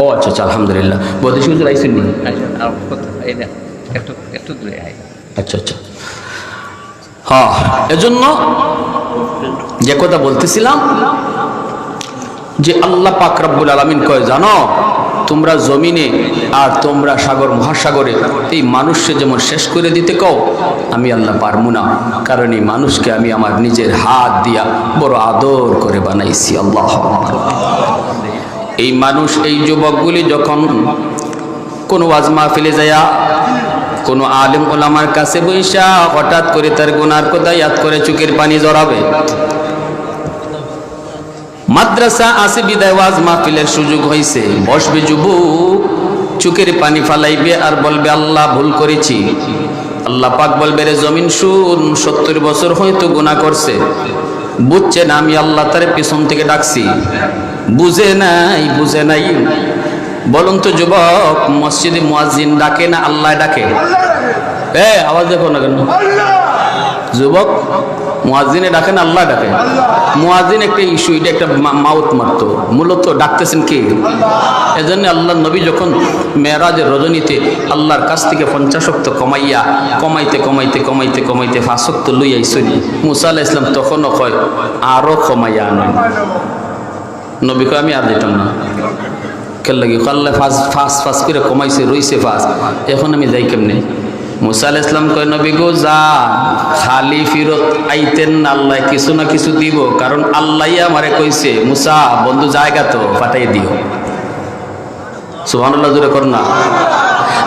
ও আচ্ছা আচ্ছা, আলহামদুলিল্লাহ। বদেশি হুজুর আইসেন নি? আচ্ছা আচ্ছা, হ্যাঁ। এজন্য যে কথা বলতেছিলাম, যে আল্লাহ পাক রব্বুল আলামিন কয়, জানো তোমরা জমিনে আর তোমরা সাগর মহাসাগরে এই মানুষকে যেমন শেষ করে দিতে কও, আমি আল্লাহ পারবো না, কারণ এই মানুষকে আমি আমার নিজের হাত দিয়া বড় আদর করে বানাইছি। আল্লাহ, এই মানুষ, এই যুবকগুলি যখন কোনো ওয়াজ মাহফিলে যায়া কোনো আলেম ওলামার কাছে বইসা হঠাৎ করে তার গুনার কথা ইয়াদ করে চোখের পানি জড়াবে। মাদ্রাসা আছে বিদায় ওয়াজ মাহফিলের সুযোগ হয়েছে, বসবে যুবক, চোখের পানি ফালাইবে আর বলবে আল্লাহ ভুল করেছি। আল্লাহ পাক বলবে, রে জমিন শুন, 70 বছর হয়তো গুনাহ করছে, বুঝছে না আমি আল্লাহ তার পিছন থেকে ডাকছি, বুঝে নাই। বলুন তো যুবক, মসজিদে মুয়াজ্জিন ডাকে না আল্লাহ ডাকে? আওয়াজ দেখো না কেন? যুবক, মুয়াজ্জিনে ডাকে না আল্লাহ ডাকে? মুয়াজ্জিন একটা ইস্যু, এটা একটা মাউত মারত, মূলত ডাকতেছেন কে? এজন্য আল্লাহ নবী যখন মেরাজের রজনীতে আল্লাহর কাছ থেকে 50 ওয়াক্ত কমাইতে 5 ওয়াক্ত লই আইছেন, মুসা আলাইহিস সালাম তখনও কয় আরো কমাইয়া আনেন। নবী কয় আমি আর দিতাম না, কেন লাগি? আল্লাহ ফাঁস করে কমাইছে, রইছে ফাঁস, এখন আমি যাই কেমনে? মুসা আলাইহিস সালাম কয়, নবী গো যা, খালি ফিরত আইতেন না, আল্লাহ কিছু না কিছু দিব, কারণ আল্লাহই আমারে কইছে, মুসা বন্ধু জায়গা তো পাঠাই দিও। সুবহানাল্লাহ, জোরে কর না।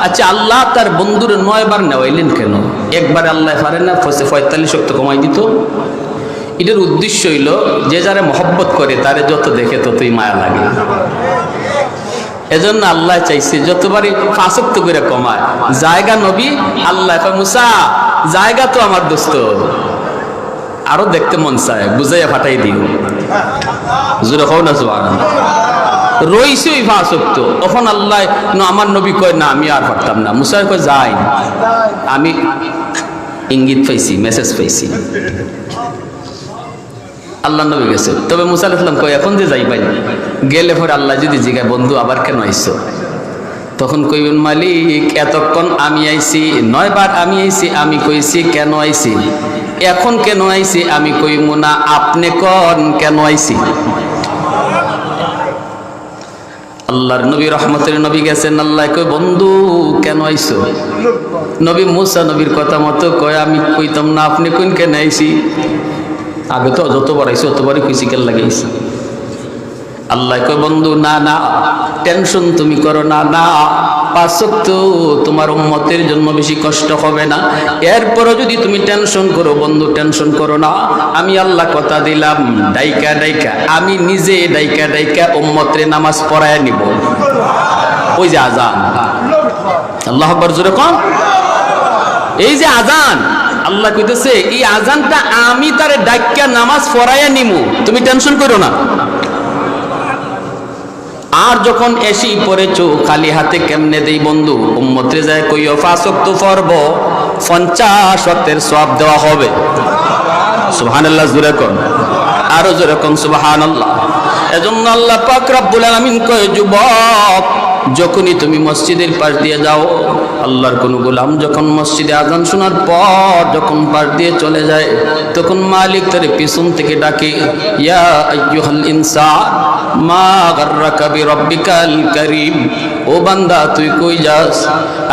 আচ্ছা, আল্লাহ তার বন্ধুরে 9 বার নেওয়াইলেন কেন? একবার আল্লাহ পারে না 45 ওয়াক্ত কমাই দিত? এটার উদ্দেশ্য হইল, যে যারে মহব্বত করে তারে যত দেখে ততই মায়া লাগে। এজন্য আল্লাহ চাইছে যতবারই 5 ওয়াক্ত করে কমায়। জায়গা নবী, আল্লাহ কয় মুসা জায়গা তো আমার দোস্ত, আরো দেখতে মন চায়, বুঝাইয়া ফাটাই দিও। জোরে কও না সুবহানাল্লাহ। রইছে ওই 5 ওয়াক্ত, তখন আল্লাহ আমার নবী কয় না আমি আর পারতাম না। মুসা কয় যাই, আমি ইঙ্গিত পাইছি, মেসেজ পাইছি, আল্লাহ নবী গেছে। তবে মুসা আলাইহিস সালাম কয় এখন যে যাই পাই, গেলে পরে আল্লাহ যদি জিজ্ঞাসা বন্ধু আবার কেন আইছো, তখন কইবেন মালিক এতক্ষণ আমি আইছি, 9 বার আমি আইছি, আমি কইছি কেন আইছি, এখন কেন আইছি আমি কইমু না, আপনি কোন কেন আইছি। আল্লাহর নবী রহমতের নবী গেছেন, আল্লাহ কয় বন্ধু কেন আইছো? নবী মুসা নবীর কথা মতো কয় আমি কইতাম না, আপনি কোন কেন আইছি? আগে তো যতবার আইসি ততবারই কইছি কেন লাগাইছি। আল্লাহ কয় বন্ধু না না, টেনশন তুমি করো না, 5 ওয়াক্ত তোমার উম্মতের জন্য বেশি কষ্ট হবে না। এরপরও যদি তুমি টেনশন করো বন্ধু, টেনশন করো না, আমি আল্লাহ কথা দিলাম, ডাইকা আমি নিজে ডাইকা উম্মতের নামাজ পড়ায় নিব। ওই যে আজান, আল্লাহু আকবার, জোরে কোন, এই যে আজান, আল্লাহ কইতেছে এই আজানটা আমি তারে ডাইকা নামাজ পড়াইয়া নিমু, তুমি টেনশন করো না। আর যখন এসি পড়েছো খালি হাতে কেমনে দেই বন্ধু? উম্মতে যায় কইও 5 ওয়াক্ত পড়ব, 50 ওয়াক্তের সওয়াব দেওয়া হবে। সুবহানাল্লাহ, জোরে কোন, আরো জোরে কোন সুবহানাল্লাহ। এজন্য আল্লাহ পাক রব্বুল আলামিন কয় যুবক, যখনই তুমি মসজিদের পাশ দিয়ে যাও আল্লাহর কোন গোলাম যখন মসজিদে আজান শোনার পর যখন পাশ দিয়ে চলে যায়, তখন মালিক তার পিছন থেকে ডাকে, ইয়া আইয়ুহাল ইনসান মা গাররাকা বিরাব্বিকাল কারীম। ও বান্দা তুই কই যাস?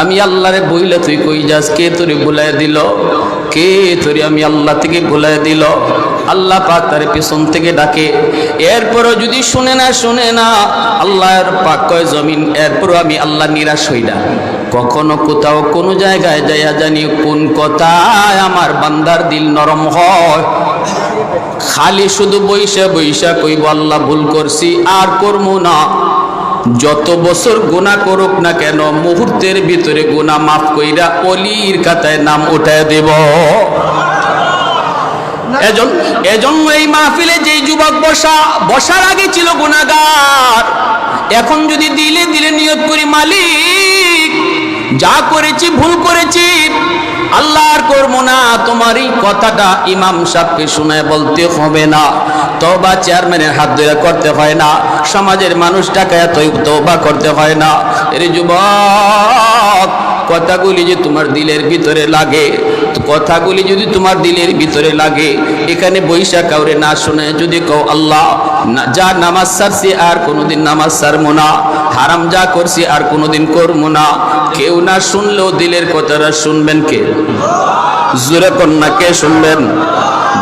আমি আল্লাহরে বইলে তুই কই যাস? কে তোরে বুলায় দিল? কে তোরে আমি আল্লাহ থেকে বুলায় দিল? আল্লাহ পাক তার পিছন থেকে ডাকে। এরপরও যদি শুনে না, আল্লাহর পাক কয় জমিন, এরপরও আমি আল্লাহ নিরাশ হই না। কখনো কোথাও কোনো জায়গায় যাইয়া জানি কোন কথায় আমার বান্দার দিল নরম হয়। খালি শুধু বইসা কইব আল্লাহ ভুল করছি, আর করবো না। যত বছর গুনাহ করুক না কেন, মুহূর্তের ভিতরে গুনাহ মাফ কইরা অলির খাতায় নাম উঠায় দেব। এজন্য এই মাহফিলে যেই যুবক বসার আগে ছিল গুনাহগার, এখন যদি দিলে নিয়ত করি, মালিক যা করেছি ভুল করেছি, আল্লাহ আর করবো না, তোমার এই কথাটা ইমাম সাহেবকে শোনায় বলতে হবে না, তওবা চেয়ারম্যানের হাত ধরে করতে হয় না, সমাজের মানুষ টাকায় তওবা করতে হয় না। এর যুবক, কথাগুলি যে তোমার দিলের ভিতরে লাগে, কথাগুলি যদি তোমার দিলের ভিতরে লাগে, এখানে বৈশা কাউরে না শুনে যদি কও আল্লাহ যা নামাজ ছাড়ছি আর কোনোদিন নামাজ ছাড়বো না, হারাম যা করছি আর কোনোদিন করবো না, কেউ না শুনলেও দিলের কথাটা শুনবেন কে? জোরে কন্যা কে শুনবেন?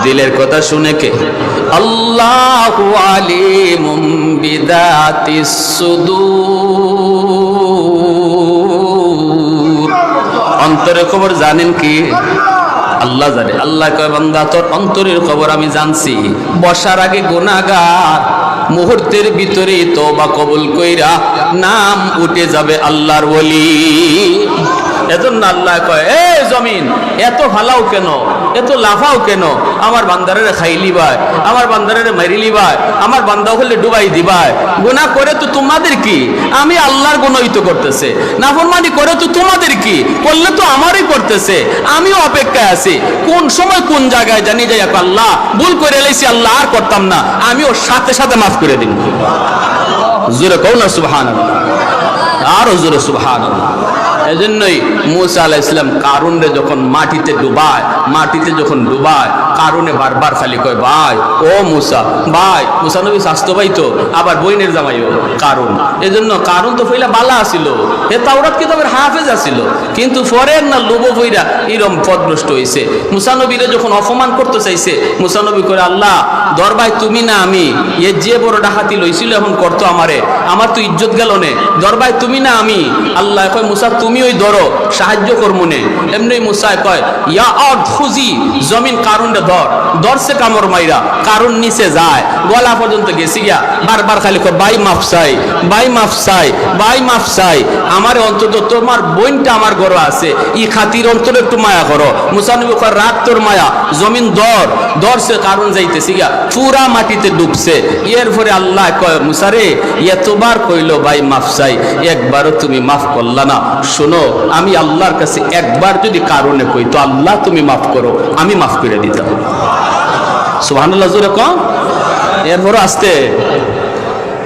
দিলের কথা শুনে কে? আল্লাহু আলিমুম বিদাতিস সুদূর। অন্তরের খবর জানেন কি? আল্লাহ জানে। আল্লাহ কয় বান্দা তোর অন্তরের খবর আমি জানছি। বসার আগে গুনাহগার, মুহূর্তের ভিতরে তওবা কবুল কইরা নাম উঠে যাবে আল্লাহর ওলি। এজন্য আল্লাহ কয়, এ জমিন এত ফালাও কেন, এত লাফাও কেন? আমার বান্দারের খাইলি ভাই, আমার বান্দারের মারিলি ভাই, আমার বান্দা হলে ডুবাই দিবাই। গুনাহ করে তো তোমাদের কি? আমি আল্লাহর গুনাহই তো করতেছে। নাফরমানি করে তো তোমাদের কি? করলে তো আমারই করতেছে। আমিও অপেক্ষায় আছি কোন সময় কোন জায়গায় জানি যাই আল্লাহ ভুল করে এলাইছি, আল্লাহ আর করতাম না, আমিও সাথে সাথে মাফ করে দিন। জোরে কও না সুবহানাল্লাহ, আরো জোরে সুবহানাল্লাহ। এজন্যই মুসা আলাইহিস সালাম কারুনরে যখন মাটিতে ডুবায়, কারুনে বারবার খালি কয় ভাই, ও মুসা ভাই। মুসা নবী স্বাস্থ্য ভাই তো, আবার বইনের জামাইও কারুন। এজন্য কারুন তো ফইলা বালা আসিল, হে তাওরাত কিতাবের হাফেজ আসিল, কিন্তু ফরের না লোভ হইরা এরম পদভ্রষ্ট হইছে। মুসা নবীরে যখন অপমান করতে চাইছে, মুসা নবী করে আল্লাহ দরবাই তুমি না আমি, এ যে বড় ডাকাতি লইছিল এখন করতো আমারে, আমার তো ইজ্জত গেল নে, দরবাই তুমি না আমি। আল্লাহ কয় মুসা তুমি ওই ধরো, সাহায্য করবো নে। এমনি মুসা কয় ইয়া আরদ খুজি, জমিন কারুনটা ধরছে কামড় মাইরা, কারুন নিচে যায়, গলা পর্যন্ত গেছি গিয়া, বারবার খালি কয় ভাই মাফ চাই, ভাই মাফ চাই, ভাই মাফ চাই। আমার অন্তত তোমার বোনটা আমার ঘরে আছে, ই খাতির অন্তর একটু মায়া করো। মুসা নবী কয় রাত তোর মায়া, জমিন ধরছে, কারুন যাইতেছি গিয়া, পুরা মাটিতে ডুবছে। এরপরে আল্লাহ কয় মুসা রে এতবার কইলো ভাই মাফ চাই, একবারও তুমি মাফ করলা না। শোনো, আমি আল্লাহর কাছে একবার যদি কারণে কই তো আল্লাহ তুমি মাফ করো, আমি মাফ করে দিতাম। সুবহানাল্লাহ জোরে কম। এরপরও আসতে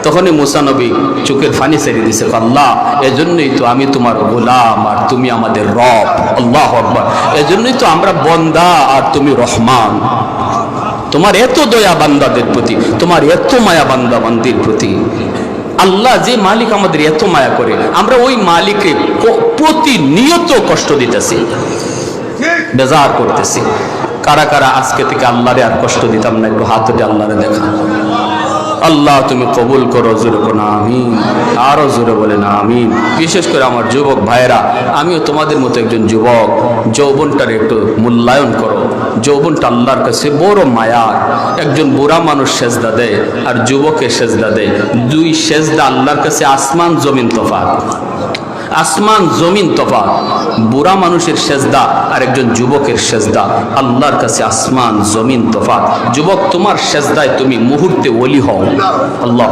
তখনই মুসা নবী চোখের পানি ছেড়ে দিছে, আল্লাহ এজন্যই তো আমি তোমার গোলাম আর তুমি আমাদের রব। আল্লাহু আকবার। এজন্যই তো আমরা বান্দা আর তুমি রহমান। তোমার এত দয়া বান্দাদের প্রতি, তোমার এত মায়া বান্দা বান্দির প্রতি। আল্লাহ যে মালিক আমাদের এত মায়া করে, আমরা ওই মালিককে প্রতিনিয়ত কষ্ট দিতেছি, বেজার করতেছি। কারা কারা আজকে থেকে আল্লাহরে আর কষ্ট দিতাম না? একটু হাত উঠে আল্লাহরে দেখা। আল্লাহ তুমি কবুল করো, জোরে বলো আমিন, আরো জোরে বলেন আমিন। বিশেষ করে আমার যুবক ভাইয়েরা, আমিও তোমাদের মতো একজন যুবক, যৌবনটার একটু মূল্যায়ন করো। যৌবনটা আল্লাহর কাছে বড় মায়ার। একজন বুড়া মানুষ সেজদা দেয় আর যুবকের সেজদা দেয়, দুই সেজদা আল্লাহর কাছে আসমান জমিন তফাৎ, আসমান জমিন তফাৎ। বুড়া মানুষের সেজদা আর একজন যুবকের সেজদা আল্লাহর কাছে আসমান জমিন তফাৎ। যুবক তোমার সেজদায় তুমি মুহূর্তে ওলি হও, আল্লাহ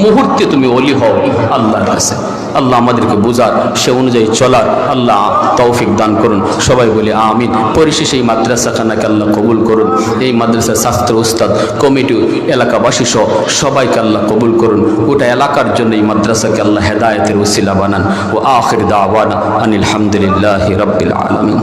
মুহূর্তে তুমি ওলি হও আল্লাহর কাছে। আল্লাহ আমাদেরকে বুঝার, সে অনুযায়ী চলার আল্লাহ তৌফিক দান করুন। সবাই বলি আমিন। পরিশেষে এই মাদ্রাসাখানাকে আল্লাহ কবুল করুন। এই মাদ্রাসার ছাত্র উস্তাদ কমিটি এলাকাবাসী সহ সবাইকে আল্লাহ কবুল করুন। গোটা এলাকার জন্য এই মাদ্রাসাকে আল্লাহ হেদায়েতের ওসিলা বানান। ও আখির দাওয়ানা আনিল হামদুলিল্লাহি রাব্বিল আলামিন।